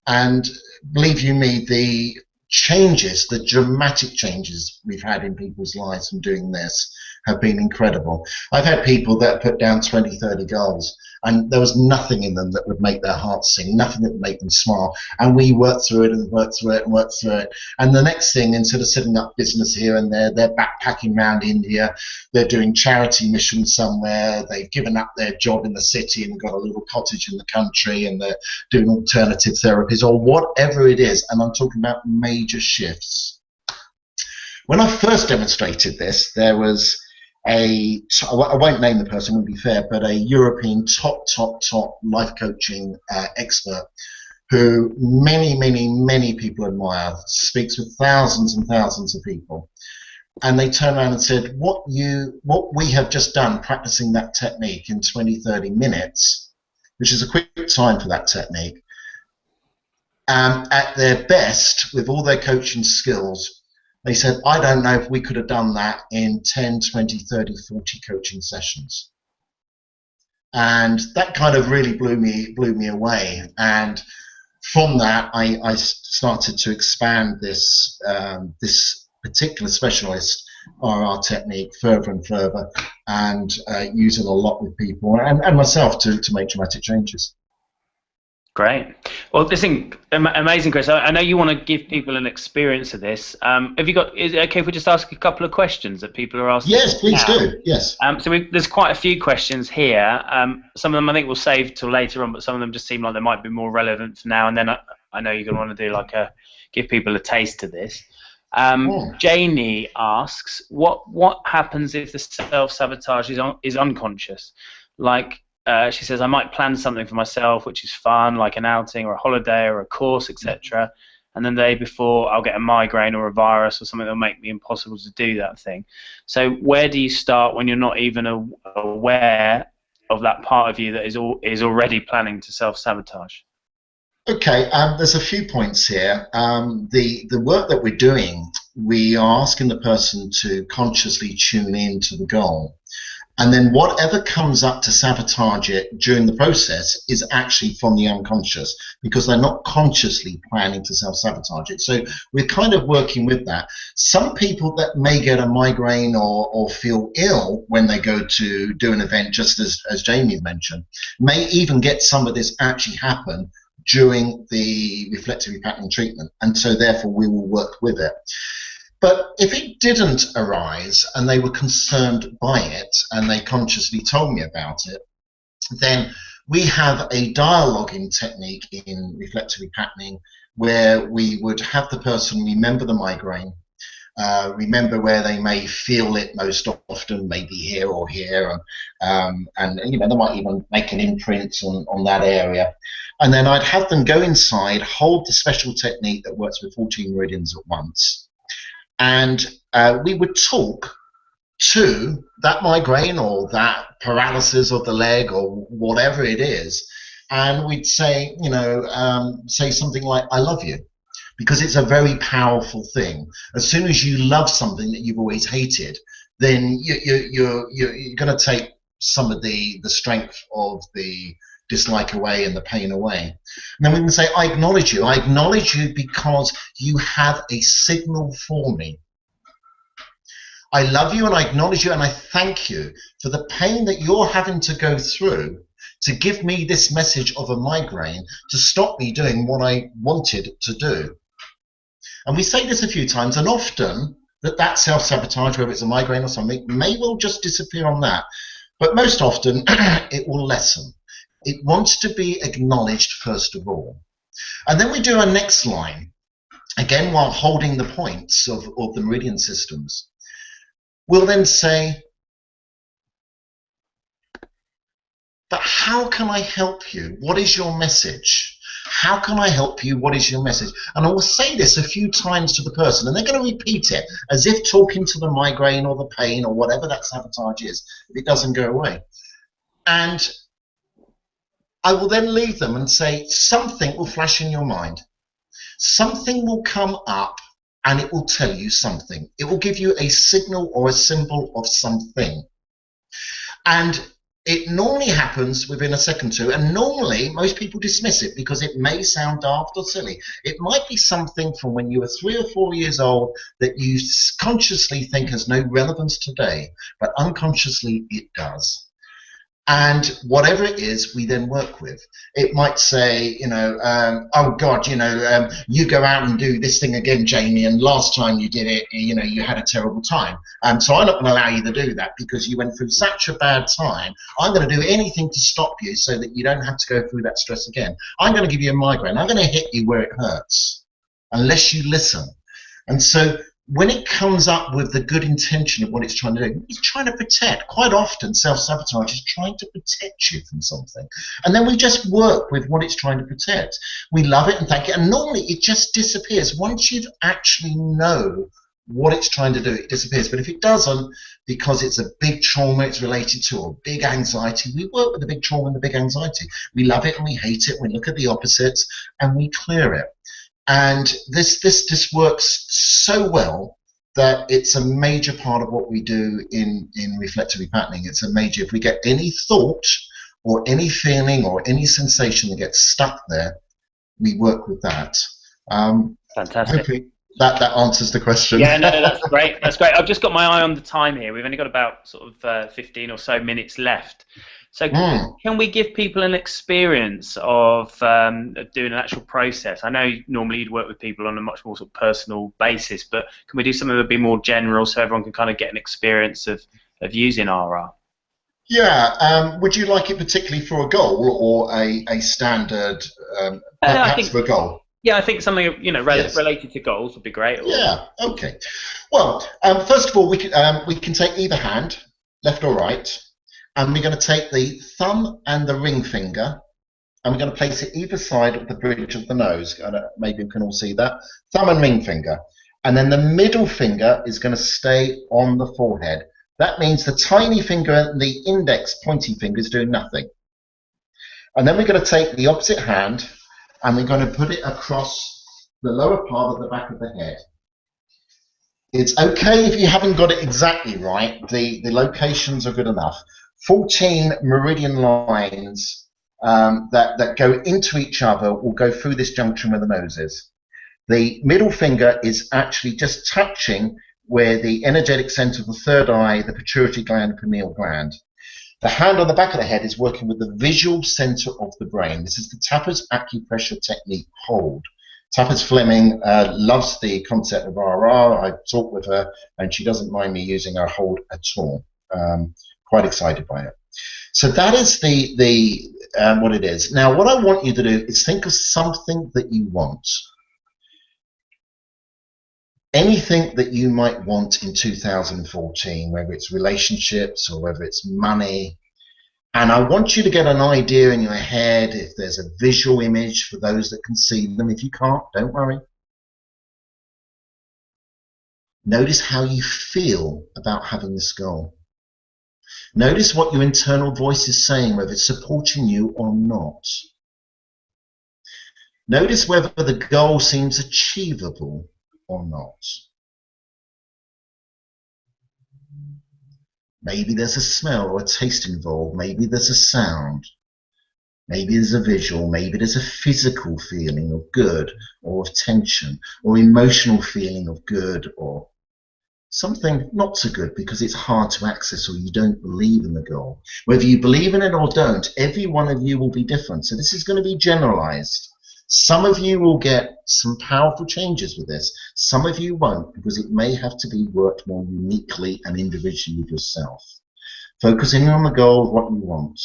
Speaker 2: And believe you me, the changes, the dramatic changes we've had in people's lives from doing this have been incredible. I've had people that put down 20, 30 goals, and there was nothing in them that would make their hearts sing, nothing that would make them smile. And we worked through it and worked through it and worked through it. And the next thing, instead of setting up business here and there, they're backpacking around India, they're doing charity missions somewhere, they've given up their job in the city and got a little cottage in the country, and they're doing alternative therapies or whatever it is. And I'm talking about major shifts. When I first demonstrated this, there was I won't name the person, would be fair, but a European top life coaching expert who many people admire, speaks with thousands and thousands of people. And they turned around and said, what we have just done practicing that technique in 20-30 minutes, which is a quick time for that technique, at their best, with all their coaching skills, they said, I don't know if we could have done that in 10, 20, 30, 40 coaching sessions. And that kind of really blew me away. And from that, I started to expand this this particular specialist RR technique further and further, and use it a lot with people and myself to make dramatic changes.
Speaker 1: Great. Well, this thing, amazing, Chris. I know you want to give people an experience of this. Have you got? Is it okay if we just ask a couple of questions that people are asking?
Speaker 2: Yes, please do. Yes.
Speaker 1: So there's quite a few questions here. Some of them I think we'll save till later on, but some of them just seem like they might be more relevant for now. And then I know you're going to want to do like give people a taste of this. Janie asks, what happens if the self-sabotage is unconscious? Like, she says, I might plan something for myself which is fun, like an outing or a holiday or a course, etc. And then the day before I'll get a migraine or a virus or something that will make me impossible to do that thing. So where do you start when you're not even aware of that part of you that is already planning to self-sabotage?
Speaker 2: Okay, there's a few points here. The work that we're doing, we are asking the person to consciously tune in to the goal. And then whatever comes up to sabotage it during the process is actually from the unconscious, because they're not consciously planning to self-sabotage it. So we're kind of working with that. Some people that may get a migraine or feel ill when they go to do an event, just as Jamie mentioned, may even get some of this actually happen during the reflective repatterning treatment. And so therefore we will work with it. But if it didn't arise and they were concerned by it and they consciously told me about it, then we have a dialoguing technique in reflective repatterning where we would have the person remember the migraine, remember where they may feel it most often, maybe here or here, and you know, they might even make an imprint on that area. And then I'd have them go inside, hold the special technique that works with 14 meridians at once. And we would talk to that migraine or that paralysis of the leg or whatever it is, and we'd say, you know, say something like, I love you, because it's a very powerful thing. As soon as you love something that you've always hated, then you're going to take some of the strength of the dislike away and the pain away. And then we can say, I acknowledge you. I acknowledge you because you have a signal for me. I love you and I acknowledge you and I thank you for the pain that you're having to go through to give me this message of a migraine to stop me doing what I wanted to do. And we say this a few times, and often that self-sabotage, whether it's a migraine or something, may well just disappear on that. But most often it will lessen. It wants to be acknowledged first of all. And then we do our next line, again while holding the points of the meridian systems. We'll then say, but how can I help you? What is your message? How can I help you? What is your message? And I will say this a few times to the person, and they're going to repeat it as if talking to the migraine or the pain or whatever that sabotage is, if it doesn't go away. And I will then leave them and say, something will flash in your mind. Something will come up and it will tell you something. It will give you a signal or a symbol of something. And it normally happens within a second or two, and normally most people dismiss it because it may sound daft or silly. It might be something from when you were 3 or 4 years old that you consciously think has no relevance today, but unconsciously it does. And whatever it is, we then work with. It might say, oh God, you go out and do this thing again, Jamie, and last time you did it, you had a terrible time. So I'm not going to allow you to do that because you went through such a bad time. I'm going to do anything to stop you so that you don't have to go through that stress again. I'm going to give you a migraine. I'm going to hit you where it hurts unless you listen. And so when it comes up with the good intention of what it's trying to do, it's trying to protect. Quite often, self-sabotage is trying to protect you from something. And then we just work with what it's trying to protect. We love it and thank it. And normally it just disappears. Once you actually know what it's trying to do, it disappears. But if it doesn't, because it's a big trauma it's related to, or big anxiety, we work with the big trauma and the big anxiety. We love it and we hate it. We look at the opposites and we clear it. And this works so well that it's a major part of what we do in reflective repatterning. It's a major, if we get any thought or any feeling or any sensation that gets stuck there, we work with that.
Speaker 1: Fantastic.
Speaker 2: Hopefully that answers the question.
Speaker 1: Yeah, no, that's great. That's great. I've just got my eye on the time here. We've only got about sort of 15 or so minutes left. So can we give people an experience of doing an actual process? I know normally you'd work with people on a much more sort of personal basis, but can we do something that would be more general so everyone can kind of get an experience of using RR?
Speaker 2: Yeah. Would you like it particularly for a goal or a standard, perhaps for a goal?
Speaker 1: Yeah, I think something related to goals would be great.
Speaker 2: Yeah. Okay. Well, first of all, we can take either hand, left or right. And we're going to take the thumb and the ring finger, and we're going to place it either side of the bridge of the nose. Maybe you can all see that. Thumb and ring finger. And then the middle finger is going to stay on the forehead. That means the tiny finger and the index pointy finger is doing nothing. And then we're going to take the opposite hand, and we're going to put it across the lower part of the back of the head. It's okay if you haven't got it exactly right. The locations are good enough. 14 meridian lines that go into each other will go through this junction where the nose is. The middle finger is actually just touching where the energetic center of the third eye, the pituitary gland, the pineal gland. The hand on the back of the head is working with the visual center of the brain. This is the Tapper's acupressure technique, hold. Tapper's Fleming loves the concept of RR. I talked with her and she doesn't mind me using her hold at all. Quite excited by it. So that is what it is. Now, what I want you to do is think of something that you want. Anything that you might want in 2014, whether it's relationships or whether it's money. And I want you to get an idea in your head if there's a visual image for those that can see them. If you can't, don't worry. Notice how you feel about having this goal. Notice what your internal voice is saying, whether it's supporting you or not. Notice whether the goal seems achievable or not. Maybe there's a smell or a taste involved. Maybe there's a sound. Maybe there's a visual. Maybe there's a physical feeling of good or of tension, or emotional feeling of good or something not so good because it's hard to access or you don't believe in the goal. Whether you believe in it or don't, every one of you will be different. So this is going to be generalized. Some of you will get some powerful changes with this. Some of you won't, because it may have to be worked more uniquely and individually with yourself. Focusing on the goal of what you want.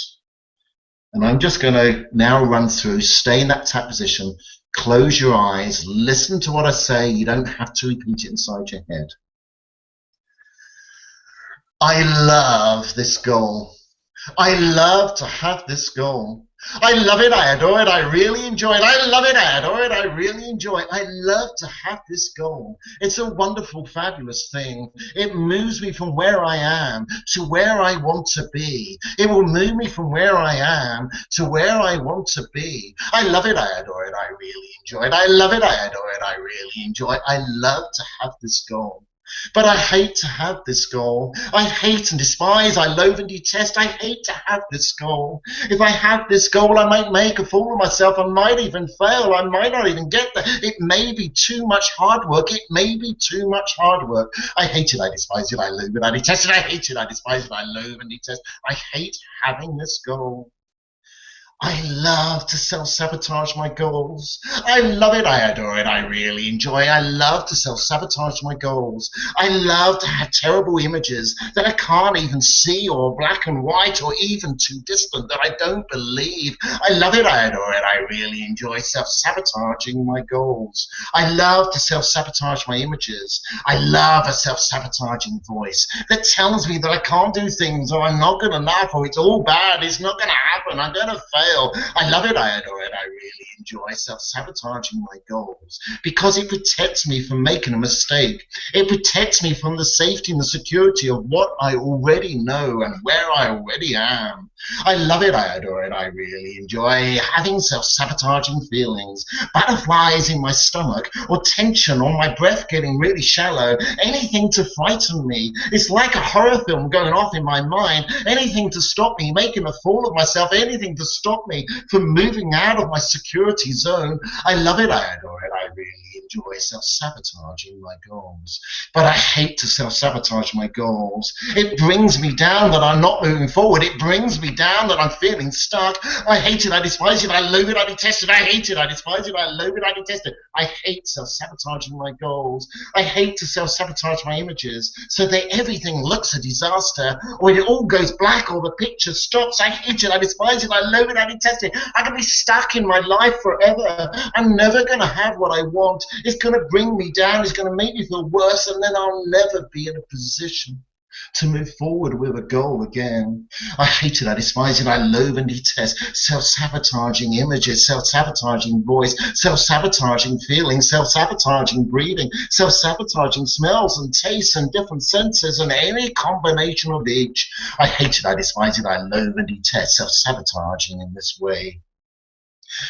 Speaker 2: And I'm just going to now run through, stay in that tap position, close your eyes, listen to what I say. You don't have to repeat it inside your head. I love this goal. I love to have this goal. I love it, I adore it, I really enjoy it. I love it, I adore it, I really enjoy it. I love to have this goal. It's a wonderful, fabulous thing. It moves me from where I am to where I want to be. It will move me from where I am to where I want to be. I love it, I adore it, I really enjoy it. I love it, I adore it, I really enjoy it. I love to have this goal. But I hate to have this goal. I hate and despise, I loathe and detest. I hate to have this goal. If I had this goal, I might make a fool of myself. I might even fail. I might not even get there. It may be too much hard work. It may be too much hard work. I hate it, I despise it, I loathe it, I detest it. I hate it, I despise it, I loathe and detest. I hate having this goal. I love to self-sabotage my goals. I love it, I adore it, I really enjoy it. I love to self-sabotage my goals. I love to have terrible images that I can't even see, or black and white, or even too distant, that I don't believe. I love it, I adore it, I really enjoy self-sabotaging my goals. I love to self-sabotage my images. I love a self-sabotaging voice that tells me that I can't do things, or I'm not good enough, or it's all bad, it's not going to happen, I'm going to fail. I love it, I adore it, I really enjoy self-sabotaging my goals because it protects me from making a mistake. It protects me from the safety and the security of what I already know and where I already am. I love it, I adore it, I really enjoy having self-sabotaging feelings, butterflies in my stomach, or tension, or my breath getting really shallow, anything to frighten me. It's like a horror film going off in my mind, anything to stop me making a fool of myself, anything to stop me from moving out of my security zone. I love it, I adore it, I really enjoy self-sabotaging my goals. But I hate to self-sabotage my goals. It brings me down that I'm not moving forward. It brings me down that I'm feeling stuck. I hate it, I despise it, I loathe it, I detest it. I hate it, I despise it, I loathe it, I detest it. I hate self-sabotaging my goals. I hate to self-sabotage my images so that everything looks a disaster, or it all goes black, or the picture stops. I hate it, I despise it, I loathe it, I detest it. I can be stuck in my life forever. I'm never going to have what I want. It's going to bring me down. It's going to make me feel worse, and then I'll never be in a position to move forward with a goal again. I hate it, I despise it, I loathe and detest self-sabotaging images, self-sabotaging voice, self-sabotaging feelings, self-sabotaging breathing, self-sabotaging smells and tastes and different senses and any combination of each. I hate it, I despise it, I loathe and detest self-sabotaging in this way.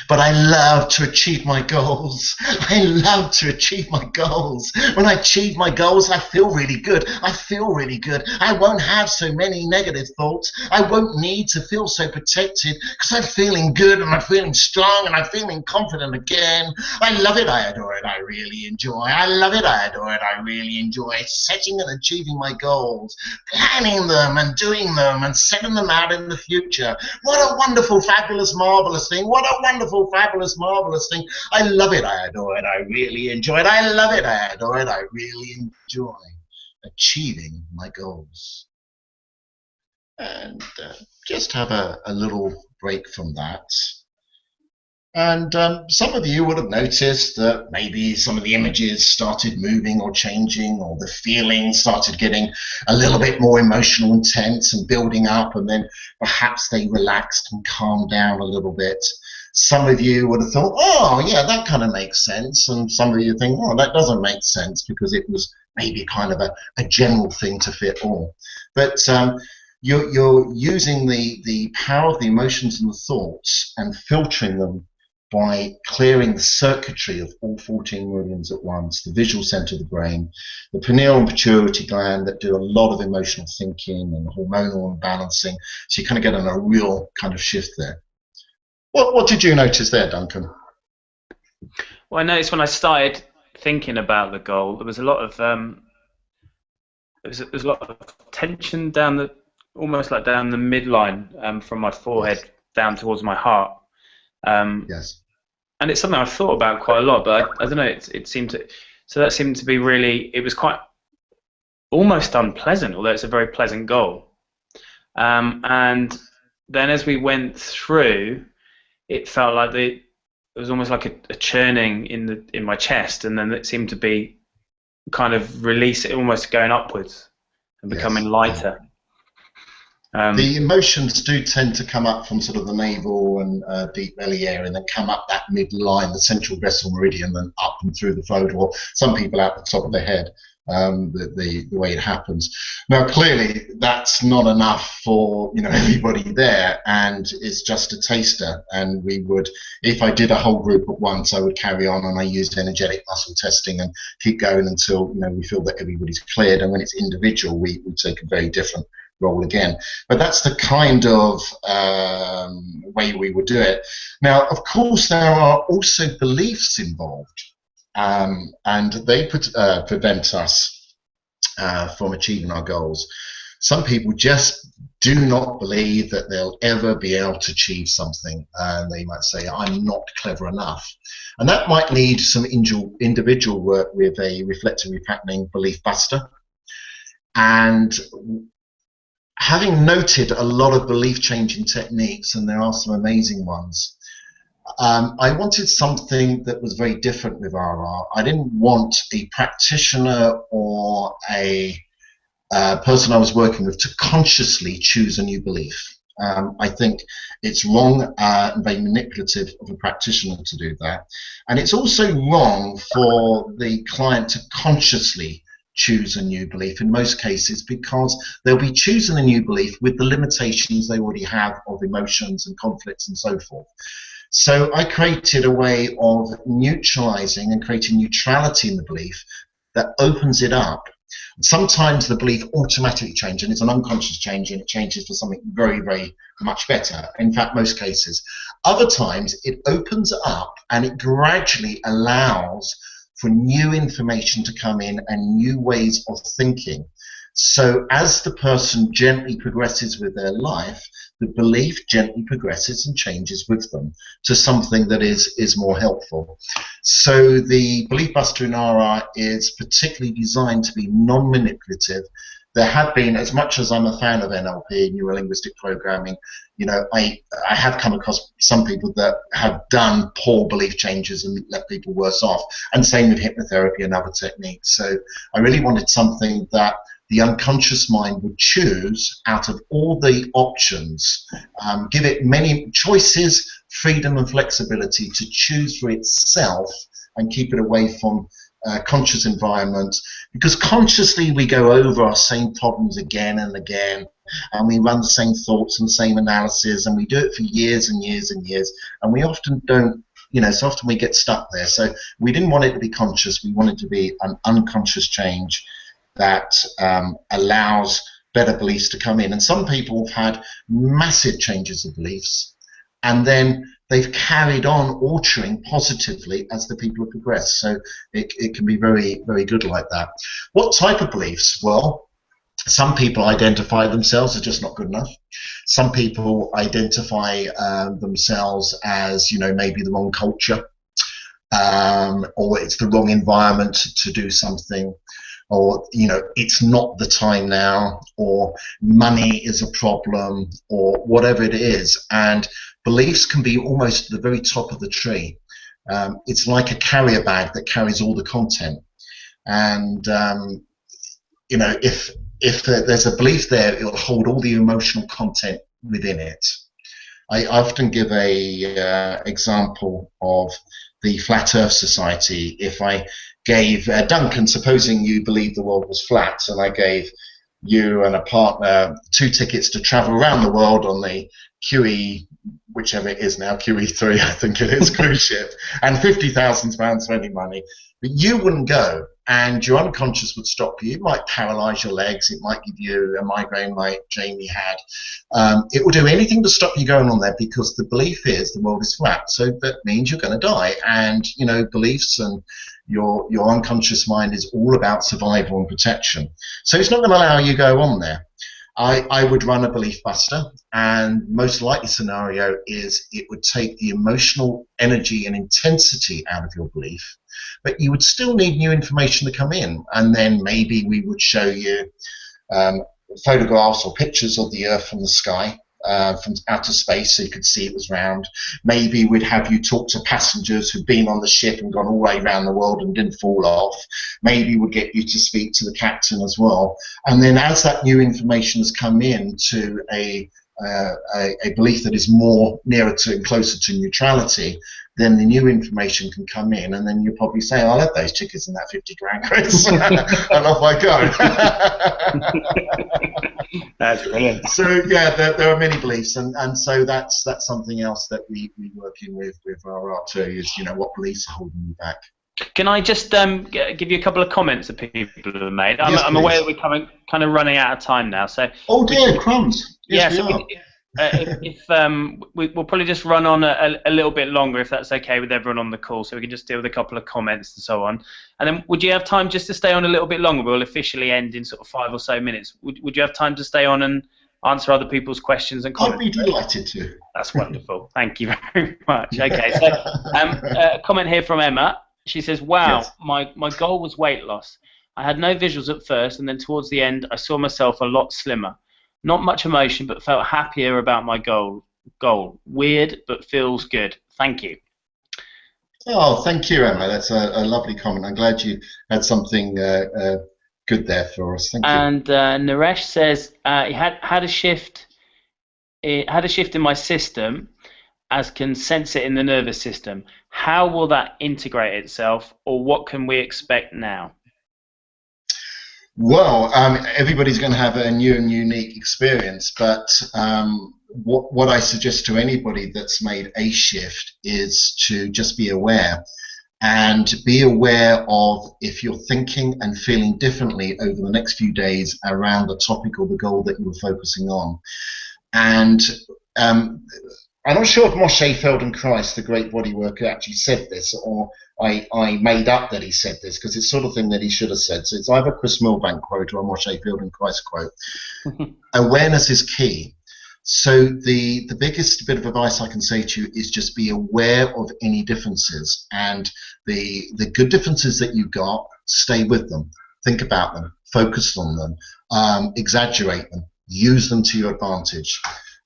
Speaker 2: But I love to achieve my goals. I love to achieve my goals. When I achieve my goals, I feel really good. I feel really good. I won't have so many negative thoughts. I won't need to feel so protected because I'm feeling good and I'm feeling strong and I'm feeling confident again. I love it. I adore it. I really enjoy. I love it. I adore it. I really enjoy setting and achieving my goals, planning them and doing them and setting them out in the future. What a wonderful, fabulous, marvelous thing. What a wonderful, fabulous, marvelous thing. I love it, I adore it, I really enjoy it. I love it, I adore it, I really enjoy achieving my goals. And just have a little break from that. And some of you would have noticed that maybe some of the images started moving or changing, or the feelings started getting a little bit more emotional and tense and building up, and then perhaps they relaxed and calmed down a little bit. Some of you would have thought, oh, yeah, that kind of makes sense. And some of you think, oh, that doesn't make sense because it was maybe kind of a general thing to fit all. But you're using the power of the emotions and the thoughts and filtering them by clearing the circuitry of all 14 millions at once, the visual center of the brain, the pineal and pituitary gland that do a lot of emotional thinking and hormonal balancing. So you kind of get a real kind of shift there. What did you notice there, Duncan?
Speaker 1: Well, I noticed when I started thinking about the goal, there was a lot of there was a lot of tension down the, almost like down the midline from my forehead
Speaker 2: Yes.
Speaker 1: down towards my heart.
Speaker 2: Yes.
Speaker 1: And it's something I've thought about quite a lot, but I don't know. It seemed to, so that seemed to be really. It was quite almost unpleasant, although it's a very pleasant goal. And then as we went through, it felt like it was almost like a churning in my chest, and then it seemed to be kind of release, almost going upwards and becoming
Speaker 2: Yes.
Speaker 1: lighter.
Speaker 2: The emotions do tend to come up from sort of the navel and deep belly area, and then come up that midline, the central vessel meridian, then up and through the throat, or some people out the top of the head. the way it happens. Now, clearly, that's not enough for everybody there, and it's just a taster. And we would, if I did a whole group at once, I would carry on, and I used energetic muscle testing and keep going until we feel that everybody's cleared. And when it's individual, we take a very different role again. But that's the kind of way we would do it. Now, of course, there are also beliefs involved. And they prevent us from achieving our goals. Some people just do not believe that they'll ever be able to achieve something, and they might say, I'm not clever enough. And that might need some individual work with a reflective repatterning belief buster. And having noted a lot of belief changing techniques, and there are some amazing ones, I wanted something that was very different with RR. I didn't want a practitioner or a person I was working with to consciously choose a new belief. I think it's wrong and very manipulative of a practitioner to do that. And it's also wrong for the client to consciously choose a new belief in most cases, because they'll be choosing a new belief with the limitations they already have of emotions and conflicts and so forth. So I created a way of neutralizing and creating neutrality in the belief that opens it up. Sometimes the belief automatically changes, and it's an unconscious change, and it changes for something very, very much better. In fact, most cases. Other times it opens up and it gradually allows for new information to come in and new ways of thinking. So as the person gently progresses with their life, the belief gently progresses and changes with them to something that is more helpful. So the Belief Buster in RR is particularly designed to be non-manipulative. There have been, as much as I'm a fan of NLP, neuro-linguistic programming, I have come across some people that have done poor belief changes and left people worse off, and same with hypnotherapy and other techniques. So I really wanted something that the unconscious mind would choose out of all the options, give it many choices, freedom and flexibility to choose for itself, and keep it away from conscious environments, because consciously we go over our same problems again and again, and we run the same thoughts and the same analysis, and we do it for years and years and years, and we often don't, so often we get stuck there. So we didn't want it to be conscious, we wanted it to be an unconscious change that allows better beliefs to come in. And some people have had massive changes of beliefs, and then they've carried on altering positively as the people have progressed. So it can be very, very good like that. What type of beliefs? Well, some people identify themselves as just not good enough. Some people identify themselves as, maybe the wrong culture, or it's the wrong environment to do something, or it's not the time now, or money is a problem, or whatever it is. And beliefs can be almost at the very top of the tree. It's like a carrier bag that carries all the content. And if there's a belief there, it will hold all the emotional content within it. I often give a example of the Flat Earth Society. If I gave Duncan, supposing you believe the world was flat, and I gave you and a partner 2 tickets to travel around the world on the QE, whichever it is now, QE3 I think it is, cruise ship, and £50,000 spending money, but you wouldn't go, and your unconscious would stop you. It might paralyze your legs, it might give you a migraine like Jamie had. It will do anything to stop you going on there, because the belief is the world is flat, so that means you're going to die. And beliefs and your unconscious mind is all about survival and protection, so it's not going to allow you to go on there. I would run a belief buster, and most likely scenario is it would take the emotional energy and intensity out of your belief, but you would still need new information to come in. And then maybe we would show you photographs or pictures of the Earth from the sky, from outer space, so you could see it was round. Maybe we'd have you talk to passengers who've been on the ship and gone all the way around the world and didn't fall off. Maybe we'd get you to speak to the captain as well. And then as that new information has come in to a belief that is more nearer to and closer to neutrality, then the new information can come in, and then you'll probably say, I'll have those chickens and that 50 grand, Chris, and off I
Speaker 1: go. That's brilliant.
Speaker 2: So yeah, there are many beliefs, and so that's something else that we work in with our art too, is, what beliefs are holding you back.
Speaker 1: Can I just give you a couple of comments that people have made? I'm aware that we're kind of running out of time now, so.
Speaker 2: Oh dear, crumbs. Yes,
Speaker 1: we'll probably just run on a little bit longer, if that's okay with everyone on the call, so we can just deal with a couple of comments and so on. And then, would you have time just to stay on a little bit longer? We'll officially end in sort of 5 or so minutes. Would you have time to stay on and answer other people's questions and comments?
Speaker 2: I'd be delighted to.
Speaker 1: That's wonderful. Thank you very much. Okay, so a comment here from Emma. She says, wow, yes. my goal was weight loss. I had no visuals at first, and then towards the end, I saw myself a lot slimmer. Not much emotion, but felt happier about my goal. Weird, but feels good. Thank you.
Speaker 2: Oh, thank you, Emma. That's a lovely comment. I'm glad you had something good there for us. Thank you.
Speaker 1: And Naresh says he had a shift. It had a shift in my system, as can sense it in the nervous system. How will that integrate itself, or what can we expect now?
Speaker 2: Well, everybody's going to have a new and unique experience, but what I suggest to anybody that's made a shift is to just be aware, and be aware of if you're thinking and feeling differently over the next few days around the topic or the goal that you were focusing on. And I'm not sure if Moshe Feldenkrais, the great body worker, actually said this, or I made up that he said this, because it's the sort of thing that he should have said. So it's either Chris Milbank quote or a Moshe Feldenkrais quote. Awareness is key. So the biggest bit of advice I can say to you is just be aware of any differences, and the good differences that you got, stay with them, think about them, focus on them, exaggerate them, use them to your advantage.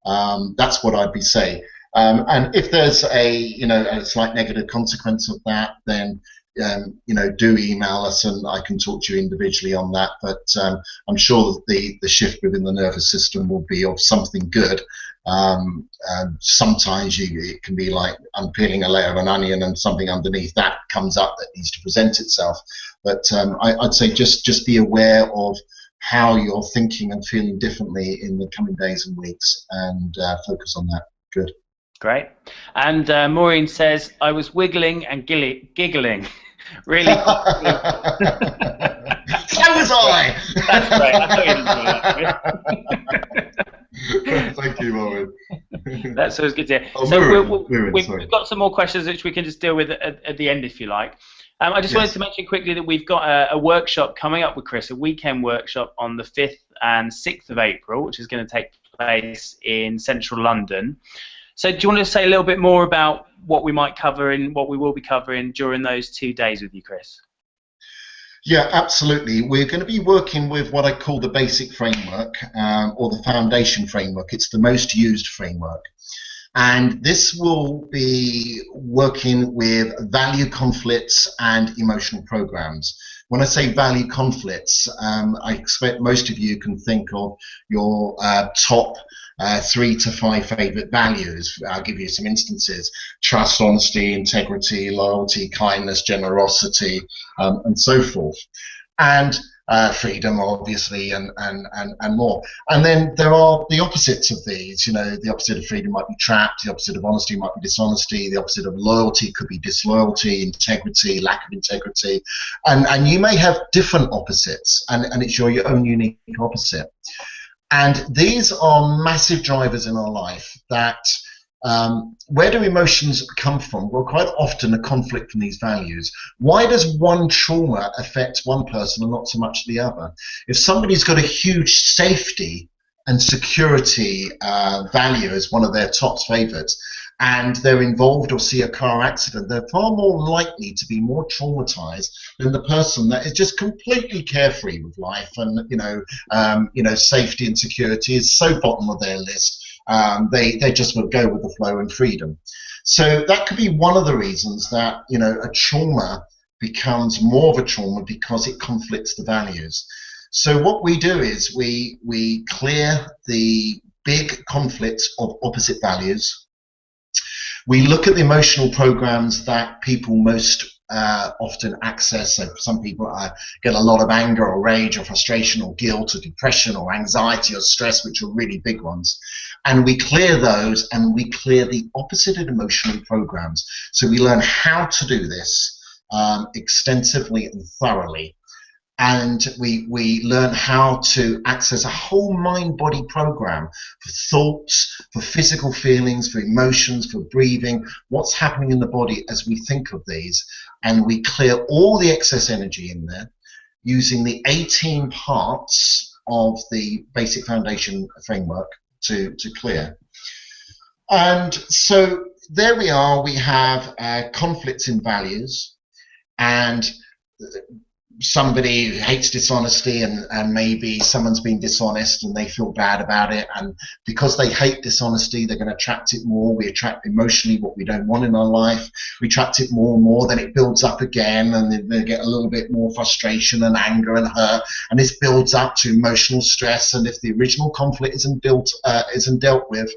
Speaker 2: That's what I'd be saying. And if there's a slight negative consequence of that, then do email us and I can talk to you individually on that. But I'm sure that the shift within the nervous system will be of something good. Sometimes it can be like unpeeling a layer of an onion and something underneath that comes up that needs to present itself. But I'd say just be aware of how you're thinking and feeling differently in the coming days and weeks, and focus on that. Good.
Speaker 1: Great. And Maureen says, I was wiggling and giggling. Really.
Speaker 2: So was I.
Speaker 1: That's great. I thought you didn't do that.
Speaker 2: Thank you, Maureen.
Speaker 1: That's always good to hear.
Speaker 2: Oh,
Speaker 1: so
Speaker 2: Maureen,
Speaker 1: we've got some more questions which we can just deal with at the end if you like. I just wanted to mention quickly that we've got a workshop coming up with Chris, a weekend workshop on the 5th and 6th of April, which is going to take place in central London. So do you want to say a little bit more about what we might cover and what we will be covering during those 2 days with you, Chris?
Speaker 2: Yeah, absolutely. We're going to be working with what I call the basic framework, or the foundation framework. It's the most used framework. And this will be working with value conflicts and emotional programs. When I say value conflicts, I expect most of you can think of your top 3 to 5 favorite values. I'll give you some instances: trust, honesty, integrity, loyalty, kindness, generosity, and so forth. And freedom, obviously, and more. And then there are the opposites of these. The opposite of freedom might be trapped, the opposite of honesty might be dishonesty, the opposite of loyalty could be disloyalty, integrity, lack of integrity. And you may have different opposites, and it's your own unique opposite. And these are massive drivers in our life that where do emotions come from? Well, quite often a conflict from these values. Why does one trauma affect one person and not so much the other? If somebody's got a huge safety and security value as one of their top favorites, and they're involved or see a car accident, they're far more likely to be more traumatized than the person that is just completely carefree with life, and safety and security is so bottom of their list. They just would go with the flow and freedom. So that could be one of the reasons that a trauma becomes more of a trauma, because it conflicts the values. So what we do is we clear the big conflicts of opposite values. We look at the emotional programs that people most often access. So some people get a lot of anger or rage or frustration or guilt or depression or anxiety or stress, which are really big ones. And we clear those, and we clear the opposite of emotional programs. So we learn how to do this extensively and thoroughly. And we learn how to access a whole mind-body program for thoughts, for physical feelings, for emotions, for breathing, what's happening in the body as we think of these. And we clear all the excess energy in there using the 18 parts of the basic foundation framework to clear. And so there we are. We have conflicts in values, and somebody hates dishonesty, and maybe someone's been dishonest and they feel bad about it, and because they hate dishonesty, they're going to attract it more. We attract emotionally what we don't want in our life. We attract it more and more, then it builds up again, and they get a little bit more frustration and anger and hurt, and this builds up to emotional stress. And if the original conflict isn't dealt with,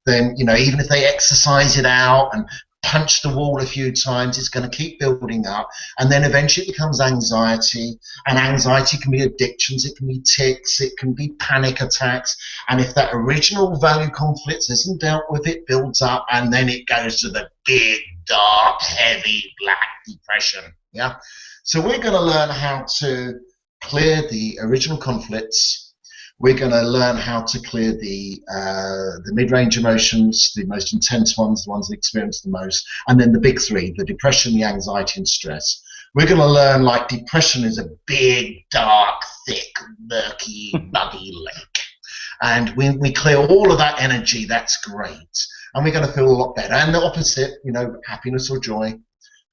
Speaker 2: then, you know, even if they exercise it out and punch the wall a few times, it's going to keep building up, and then eventually it becomes anxiety, and anxiety can be addictions, it can be tics, it can be panic attacks, and if that original value conflict isn't dealt with, it builds up, and then it goes to the big, dark, heavy, black depression. Yeah, so we're going to learn how to clear the original conflicts. We're going to learn how to clear the mid-range emotions, the most intense ones, the ones that experience the most, and then the big three, the depression, the anxiety, and stress. We're going to learn, like, depression is a big, dark, thick, murky, muddy lake. And when we clear all of that energy, that's great. And we're going to feel a lot better. And the opposite, you know, happiness or joy,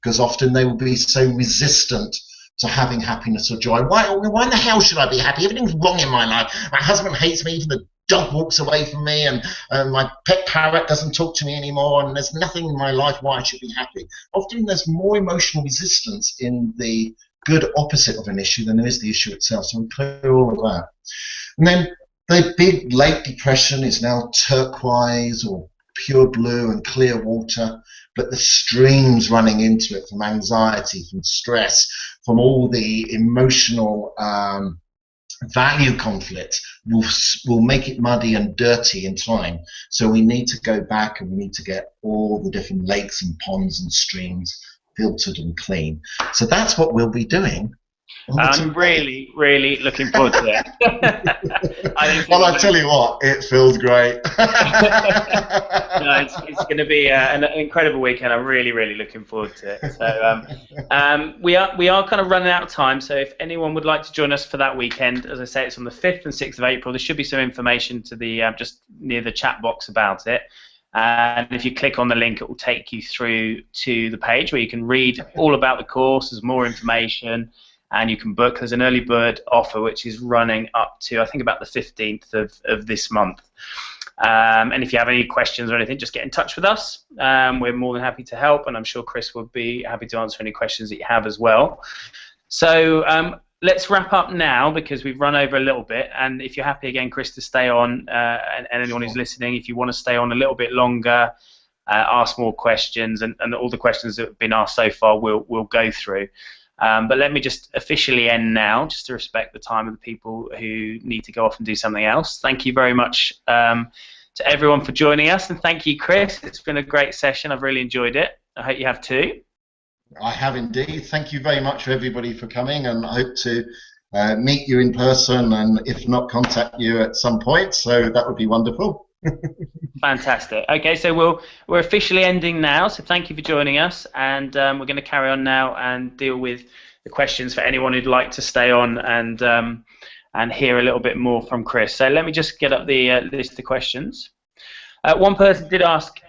Speaker 2: because often they will be so resistant to having happiness or joy. Why in the hell should I be happy? Everything's wrong in my life. My husband hates me, even the dog walks away from me, and my pet parrot doesn't talk to me anymore, and there's nothing in my life why I should be happy. Often there's more emotional resistance in the good opposite of an issue than there is the issue itself. So we clear all of that. And then the big lake depression is now turquoise or pure blue and clear water, but the streams running into it from anxiety, from stress, from all the emotional value conflict will make it muddy and dirty in time. So we need to go back, and we need to get all the different lakes and ponds and streams filtered and clean. So that's what we'll be doing.
Speaker 1: I'm really, really looking forward to it.
Speaker 2: Well, I tell you what, it feels great.
Speaker 1: No, it's going to be an incredible weekend. I'm really, really looking forward to it. So we are kind of running out of time. So if anyone would like to join us for that weekend, as I say, it's on the 5th and 6th of April. There should be some information to the just near the chat box about it. And if you click on the link, it will take you through to the page where you can read all about the course. There's more information, and you can book. There's an early bird offer which is running up to, I think, about the 15th of this month. And if you have any questions or anything, just get in touch with us. We're more than happy to help, and I'm sure Chris will be happy to answer any questions that you have as well. So let's wrap up now, because we've run over a little bit. And if you're happy again, Chris, to stay on, and anyone who's listening, if you want to stay on a little bit longer, ask more questions, and all the questions that have been asked so far we'll go through. But let me just officially end now, just to respect the time of the people who need to go off and do something else. Thank you very much to everyone for joining us, and thank you, Chris. It's been a great session. I've really enjoyed it. I hope you have too.
Speaker 2: I have indeed. Thank you very much for everybody for coming, and I hope to meet you in person, and if not, contact you at some point. So that would be wonderful.
Speaker 1: Fantastic. Okay, so we're officially ending now. So thank you for joining us, and we're going to carry on now and deal with the questions for anyone who'd like to stay on and hear a little bit more from Chris. So let me just get up the list of questions. One person did ask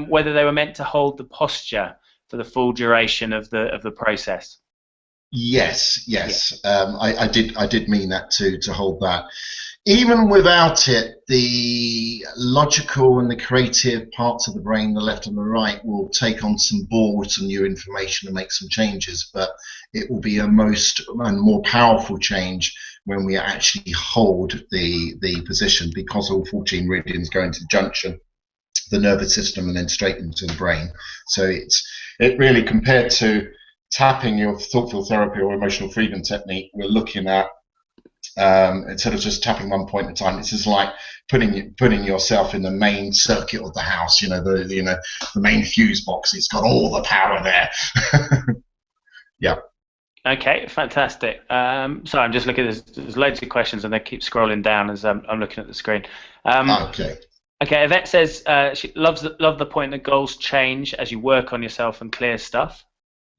Speaker 1: whether they were meant to hold the posture for the full duration of the process.
Speaker 2: Yes. I did mean that to hold that. Even without it, the logical and the creative parts of the brain, the left and the right, will take on some board, some new information, and make some changes. But it will be a most and more powerful change when we actually hold the position, because all 14 meridians go into the junction. the nervous system and then straight into the brain. So it really, compared to tapping your thoughtful therapy or emotional freedom technique, we're looking at instead of just tapping one point at a time, this is like putting yourself in the main circuit of the house. The main fuse box. It's got all the power there. Yeah.
Speaker 1: Okay, fantastic. So I'm just looking. There's loads of questions, and they keep scrolling down as I'm looking at the screen.
Speaker 2: Okay.
Speaker 1: Okay, Yvette says she loves the point that goals change as you work on yourself and clear stuff.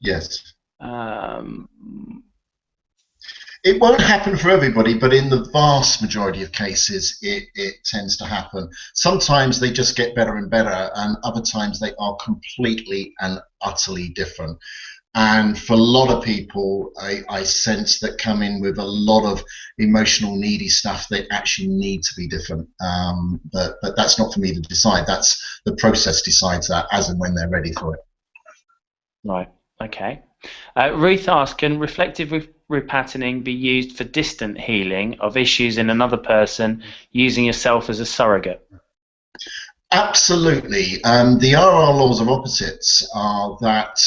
Speaker 2: Yes.
Speaker 1: It
Speaker 2: won't happen for everybody, but in the vast majority of cases, it tends to happen. Sometimes they just get better and better, and other times they are completely and utterly different. And for a lot of people, I sense that come in with a lot of emotional, needy stuff that actually need to be different. But that's not for me to decide. That's the process decides that as and when they're ready for it.
Speaker 1: Right. Okay. Ruth asks, can reflective repatterning be used for distant healing of issues in another person using yourself as a surrogate?
Speaker 2: Absolutely. The RR laws of opposites are that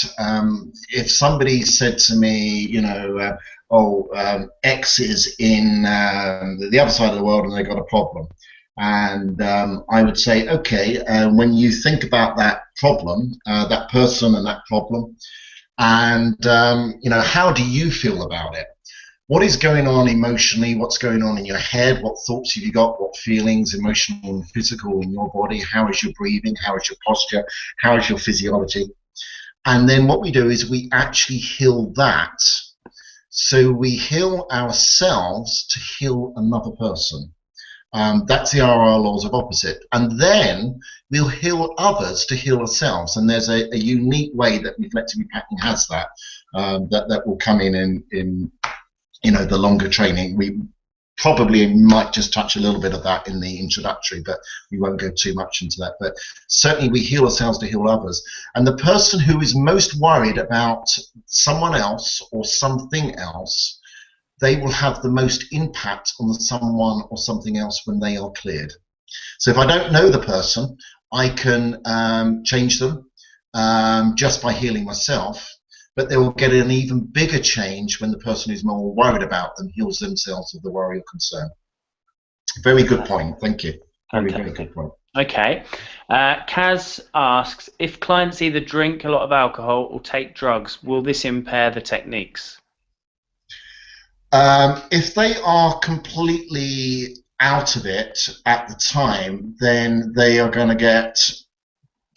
Speaker 2: if somebody said to me, X is in the other side of the world and they've got a problem, and I would say, okay, when you think about that problem, that person and that problem, and how do you feel about it? What is going on emotionally? What's going on in your head? What thoughts have you got? What feelings, emotional and physical, in your body? How is your breathing? How is your posture? How is your physiology? And then what we do is we actually heal that. So we heal ourselves to heal another person. That's the RR laws of opposite. And then we'll heal others to heal ourselves. And there's a unique way that reflective repatterning has that, that will come in the longer training. We probably might just touch a little bit of that in the introductory, but we won't go too much into that. But certainly we heal ourselves to heal others. And the person who is most worried about someone else or something else, they will have the most impact on someone or something else when they are cleared. So if I don't know the person, I can change them just by healing myself. But they will get an even bigger change when the person who's more worried about them heals themselves of the worry or concern. Very good point. Thank you. Very good point.
Speaker 1: Okay. Kaz asks, if clients either drink a lot of alcohol or take drugs, will this impair the techniques?
Speaker 2: If they are completely out of it at the time, then they are going to get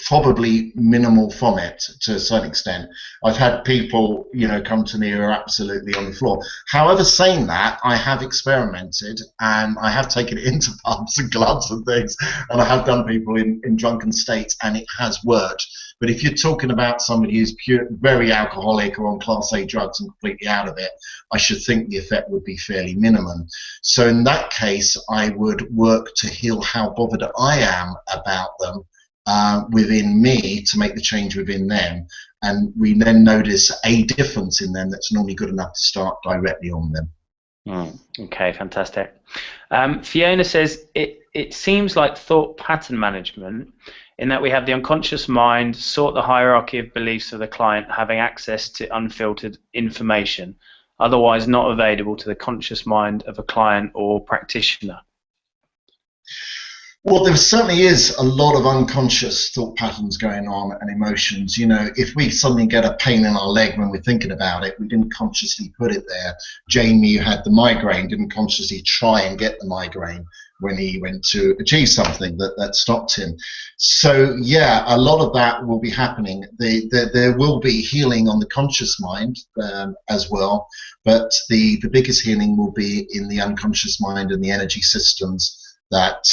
Speaker 2: probably minimal from it to a certain extent. I've had people, come to me who are absolutely on the floor. However, saying that, I have experimented and I have taken it into pubs and clubs and things, and I have done people in drunken states, and it has worked. But if you're talking about somebody who's very alcoholic or on Class A drugs and completely out of it, I should think the effect would be fairly minimum. So in that case, I would work to heal how bothered I am about them within me to make the change within them, and we then notice a difference in them that's normally good enough to start directly on them.
Speaker 1: Okay, fantastic. Fiona says it seems like thought pattern management, in that we have the unconscious mind sort the hierarchy of beliefs of the client having access to unfiltered information, otherwise not available to the conscious mind of a client or practitioner.
Speaker 2: Well, there certainly is a lot of unconscious thought patterns going on and emotions. If we suddenly get a pain in our leg when we're thinking about it, we didn't consciously put it there. Jamie, who had the migraine, didn't consciously try and get the migraine when he went to achieve something that stopped him. So, yeah, a lot of that will be happening. There will be healing on the conscious mind as well, but the biggest healing will be in the unconscious mind and the energy systems that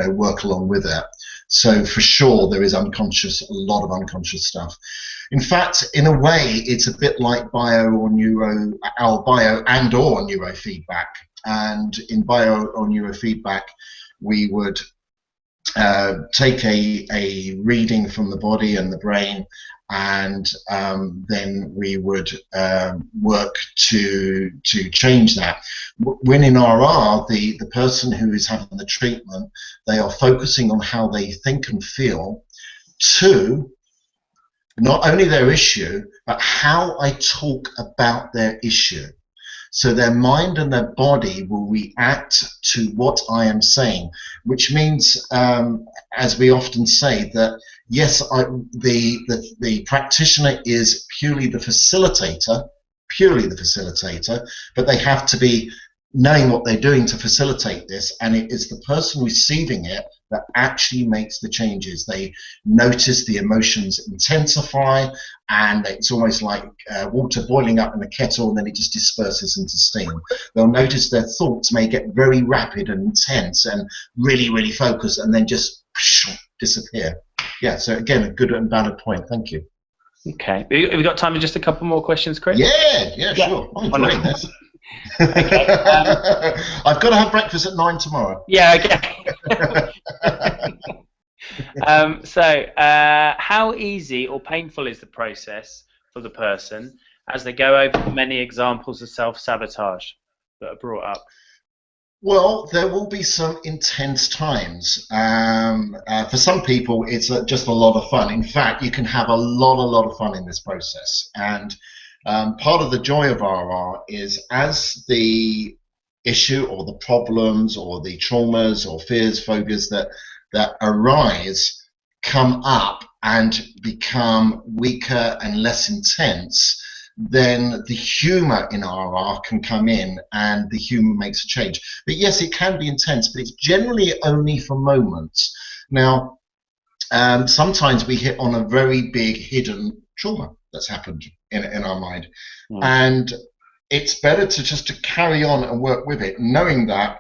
Speaker 2: work along with it. So for sure there is a lot of unconscious stuff. In fact, in a way, it's a bit like bio and neurofeedback. And in bio or neurofeedback, we would take a reading from the body and the brain, and then we would work to change that. When in RR, the person who is having the treatment, they are focusing on how they think and feel, to not only their issue, but how I talk about their issue. So their mind and their body will react to what I am saying, which means, as we often say, that yes, the practitioner is purely the facilitator, but they have to be knowing what they're doing to facilitate this, and it is the person receiving it that actually makes the changes. They notice the emotions intensify, and it's almost like water boiling up in a kettle, and then it just disperses into steam. They'll notice their thoughts may get very rapid and intense and really, really focused, and then just disappear. Yeah, so again, a good and valid point. Thank you.
Speaker 1: Okay. Have we got time for just a couple more questions, Chris?
Speaker 2: Yeah, sure. I'm enjoying this.
Speaker 1: Okay,
Speaker 2: I've got to have breakfast at 9 tomorrow.
Speaker 1: Yeah, okay. How easy or painful is the process for the person as they go over the many examples of self-sabotage that are brought up?
Speaker 2: Well, there will be some intense times. For some people, it's just a lot of fun. In fact, you can have a lot of fun in this process. And part of the joy of RR is, as the issue or the problems or the traumas or fears, phobias that arise come up and become weaker and less intense, then the humor in RR can come in, and the humor makes a change. But yes, it can be intense, but it's generally only for moments. Now, sometimes we hit on a very big hidden trauma that's happened in our mind, and it's better to carry on and work with it, knowing that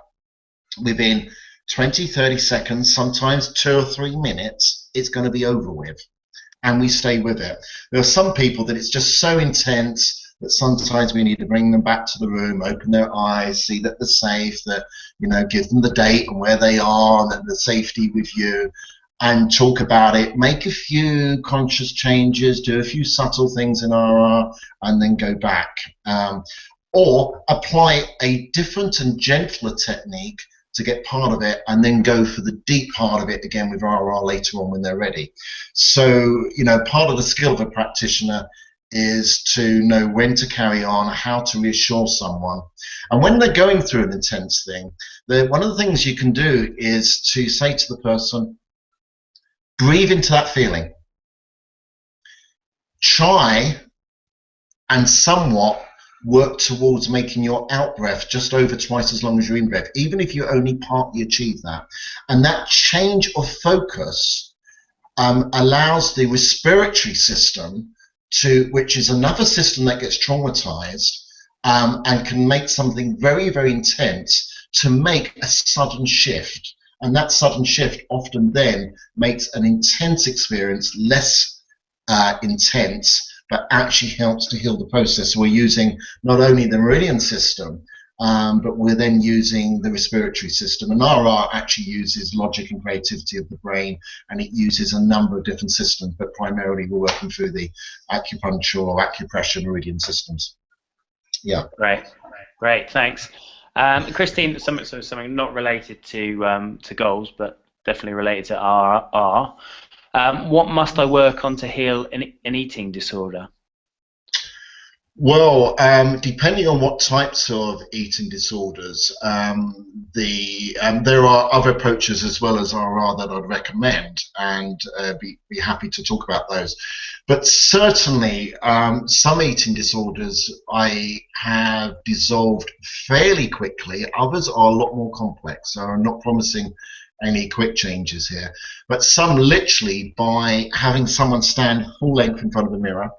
Speaker 2: within 20-30 seconds, sometimes 2 or 3 minutes, it's going to be over with, and we stay with it. There are some people that it's just so intense that sometimes we need to bring them back to the room, open their eyes, see that they're safe, that, you know, give them the date and where they are, that they're safety with you, and talk about it, make a few conscious changes, do a few subtle things in RR, and then go back. Or apply a different and gentler technique to get part of it, and then go for the deep part of it again with RR later on when they're ready. So, you know, part of the skill of a practitioner is to know when to carry on, how to reassure someone. And when they're going through an intense thing, one of the things you can do is to say to the person, breathe into that feeling. Try and somewhat work towards making your out breath just over twice as long as your in breath, even if you only partly achieve that. And that change of focus allows the respiratory system which is another system that gets traumatized and can make something very, very intense, to make a sudden shift. And that sudden shift often then makes an intense experience less intense, but actually helps to heal the process. So we're using not only the meridian system, but we're then using the respiratory system. And RR actually uses logic and creativity of the brain, and it uses a number of different systems, but primarily we're working through the acupuncture or acupressure meridian systems. Yeah.
Speaker 1: Great, thanks. Christine, something not related to goals, but definitely related to RR. What must I work on to heal an eating disorder?
Speaker 2: Well, depending on what types of eating disorders, there are other approaches as well as RR that I'd recommend, and be happy to talk about those. But certainly, some eating disorders I have dissolved fairly quickly. Others are a lot more complex, so I'm not promising any quick changes here. But some literally by having someone stand full length in front of the mirror,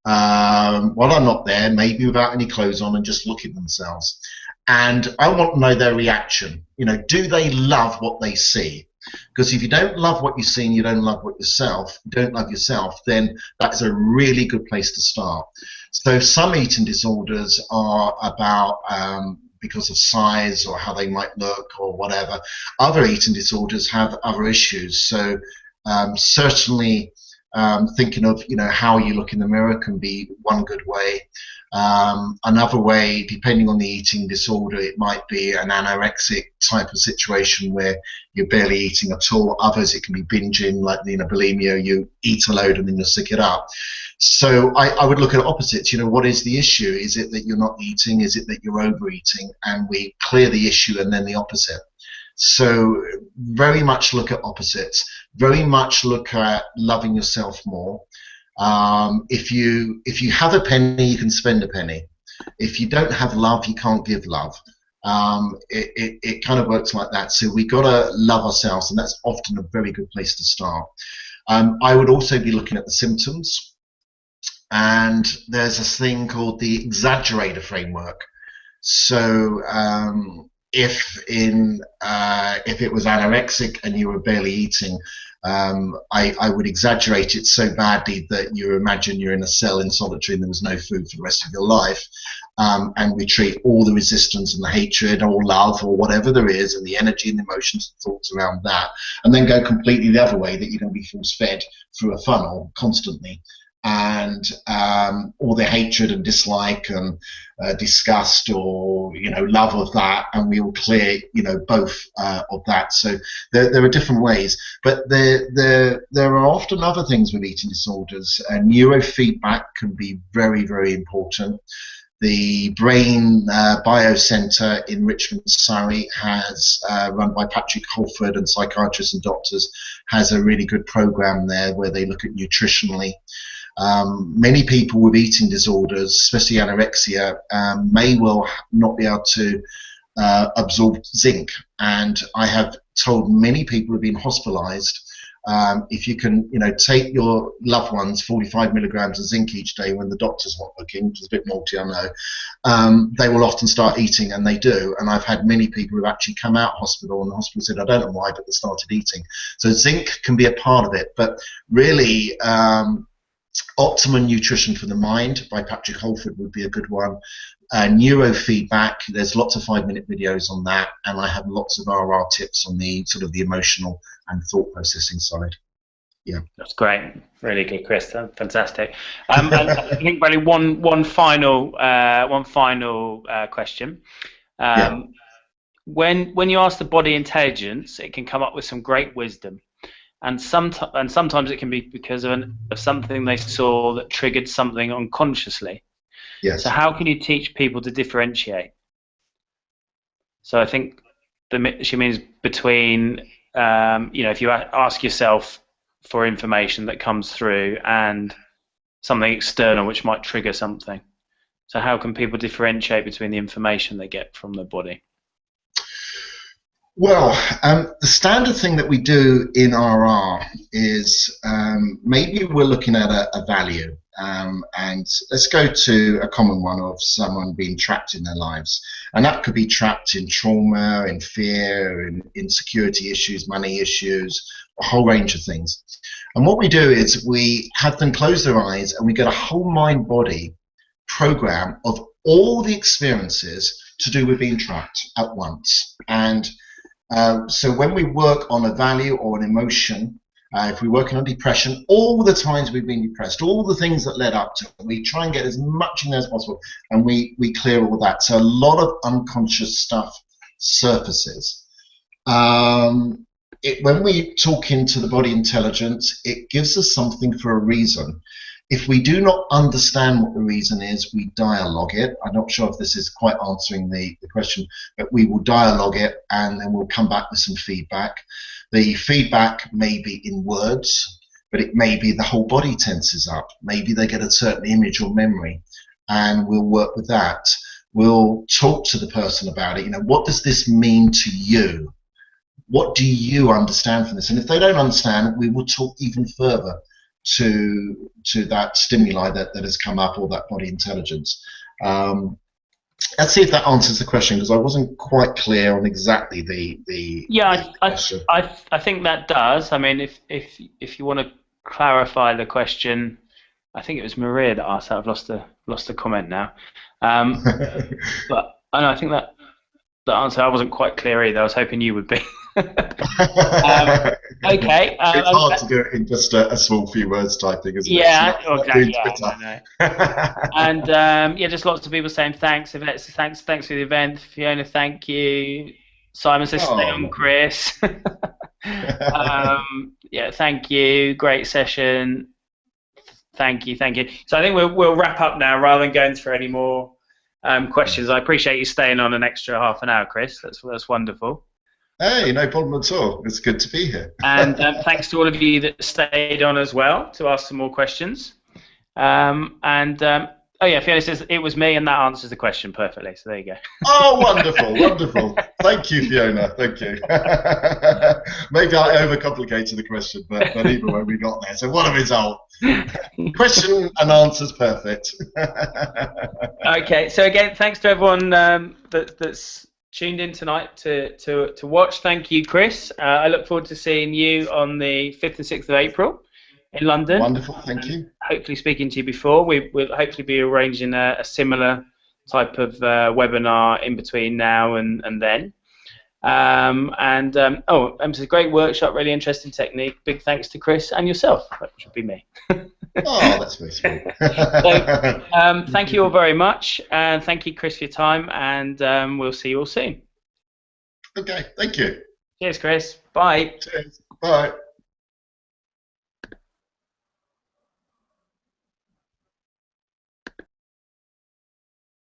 Speaker 2: while I'm not there, maybe without any clothes on, and just look at themselves. And I want to know their reaction. You know, do they love what they see? Because if you don't love what you see and you don't love yourself, then that's a really good place to start. So some eating disorders are about because of size or how they might look or whatever. Other eating disorders have other issues. So certainly thinking of how you look in the mirror can be one good way. Another way, depending on the eating disorder, it might be an anorexic type of situation where you're barely eating at all. Others, it can be binging, like bulimia. You eat a load and then you stick it up. So I would look at opposites. What is the issue? Is it that you're not eating? Is it that you're overeating? And we clear the issue and then the opposite. So very much look at opposites. Very much look at loving yourself more. If you have a penny, you can spend a penny. If you don't have love, you can't give love. It kind of works like that. So we got to love ourselves, and that's often a very good place to start. I would also be looking at the symptoms, and there's this thing called the exaggerator framework. So if it was anorexic and you were barely eating, I would exaggerate it so badly that you imagine you're in a cell in solitary and there was no food for the rest of your life, and we treat all the resistance and the hatred or love or whatever there is and the energy and the emotions and thoughts around that, and then go completely the other way, that you're going to be force-fed through a funnel constantly. And all the hatred and dislike and disgust or love of that, and we will clear both of that. So there are different ways, but there are often other things with eating disorders. Neurofeedback can be very, very important. The Brain Biocenter in Richmond, Surrey, has run by Patrick Holford, and psychiatrists and doctors, has a really good program there where they look at nutritionally. Many people with eating disorders, especially anorexia, may well not be able to absorb zinc, and I have told many people who have been hospitalized, if you can take your loved ones 45 milligrams of zinc each day when the doctor's not looking, which is a bit naughty, I know, they will often start eating, and they do. And I've had many people who actually come out of hospital, and the hospital said, I don't know why, but they started eating. So zinc can be a part of it, but really Optimum Nutrition for the Mind by Patrick Holford would be a good one. Neurofeedback, there's lots of 5-minute videos on that, and I have lots of RR tips on the sort of the emotional and thought processing side. Yeah,
Speaker 1: that's great. Really good, Chris. Fantastic. And I think really one final question. When you ask the body intelligence, it can come up with some great wisdom. And sometimes it can be because of something they saw that triggered something unconsciously.
Speaker 2: Yes.
Speaker 1: So how can you teach people to differentiate? So I think she means between, if you ask yourself for information that comes through and something external which might trigger something. So how can people differentiate between the information they get from the body?
Speaker 2: Well, the standard thing that we do in RR is maybe we're looking at a value, and let's go to a common one of someone being trapped in their lives, and that could be trapped in trauma, in fear, in insecurity issues, money issues, a whole range of things. And what we do is we have them close their eyes, and we get a whole mind-body program of all the experiences to do with being trapped at once. And so when we work on a value or an emotion, if we're working on depression, all the times we've been depressed, all the things that led up to it, we try and get as much in there as possible, and we clear all that. So a lot of unconscious stuff surfaces. When we talk into the body intelligence, it gives us something for a reason. If we do not understand what the reason is, we dialogue it. I'm not sure if this is quite answering the question, but we will dialogue it, and then we'll come back with some feedback. The feedback may be in words, but it may be the whole body tenses up. Maybe they get a certain image or memory, and we'll work with that. We'll talk to the person about it. What does this mean to you? What do you understand from this? And if they don't understand, we will talk even further to that stimuli that has come up, or that body intelligence. Let's see if that answers the question, because I wasn't quite clear on exactly the question.
Speaker 1: I think that does. I mean, if you want to clarify the question, I think it was Maria that asked that. I've lost the comment now. But I think the answer. I wasn't quite clear either. I was hoping you would be. um, okay.
Speaker 2: It's hard to do it in just a small few words typing, isn't it?
Speaker 1: Yeah,
Speaker 2: It's not
Speaker 1: exactly.
Speaker 2: doing
Speaker 1: Yeah,
Speaker 2: Twitter.
Speaker 1: no. And yeah, just lots of people saying thanks. Thanks for the event. Fiona, thank you. Simon says stay
Speaker 2: Oh,
Speaker 1: on,
Speaker 2: lovely.
Speaker 1: Chris. Yeah, thank you. Great session. Thank you, thank you. So I think we'll wrap up now rather than going through any more questions. I appreciate you staying on an extra half an hour, Chris. That's wonderful.
Speaker 2: Hey, no problem at all. It's good to be here.
Speaker 1: And thanks to all of you that stayed on as well to ask some more questions. Oh yeah, Fiona says it was me, and that answers the question perfectly. So there you go.
Speaker 2: Oh, wonderful, wonderful. Thank you, Fiona. Thank you. Maybe I overcomplicated the question, but either way, we got there. So what a result. Question and answers perfect.
Speaker 1: Okay, so again, thanks to everyone that's tuned in tonight to watch. Thank you, Chris. I look forward to seeing you on the 5th and 6th of April in London.
Speaker 2: Wonderful, thank you.
Speaker 1: Hopefully speaking to you before. We'll hopefully be arranging a similar type of webinar in between now and then. Oh, it was a great workshop, really interesting technique. Big thanks to Chris and yourself. That should be me.
Speaker 2: Oh, that's very sweet.
Speaker 1: So, thank you all very much, and thank you, Chris, for your time, and we'll see you all soon.
Speaker 2: Okay, thank you.
Speaker 1: Cheers, Chris. Bye.
Speaker 2: Cheers. Bye.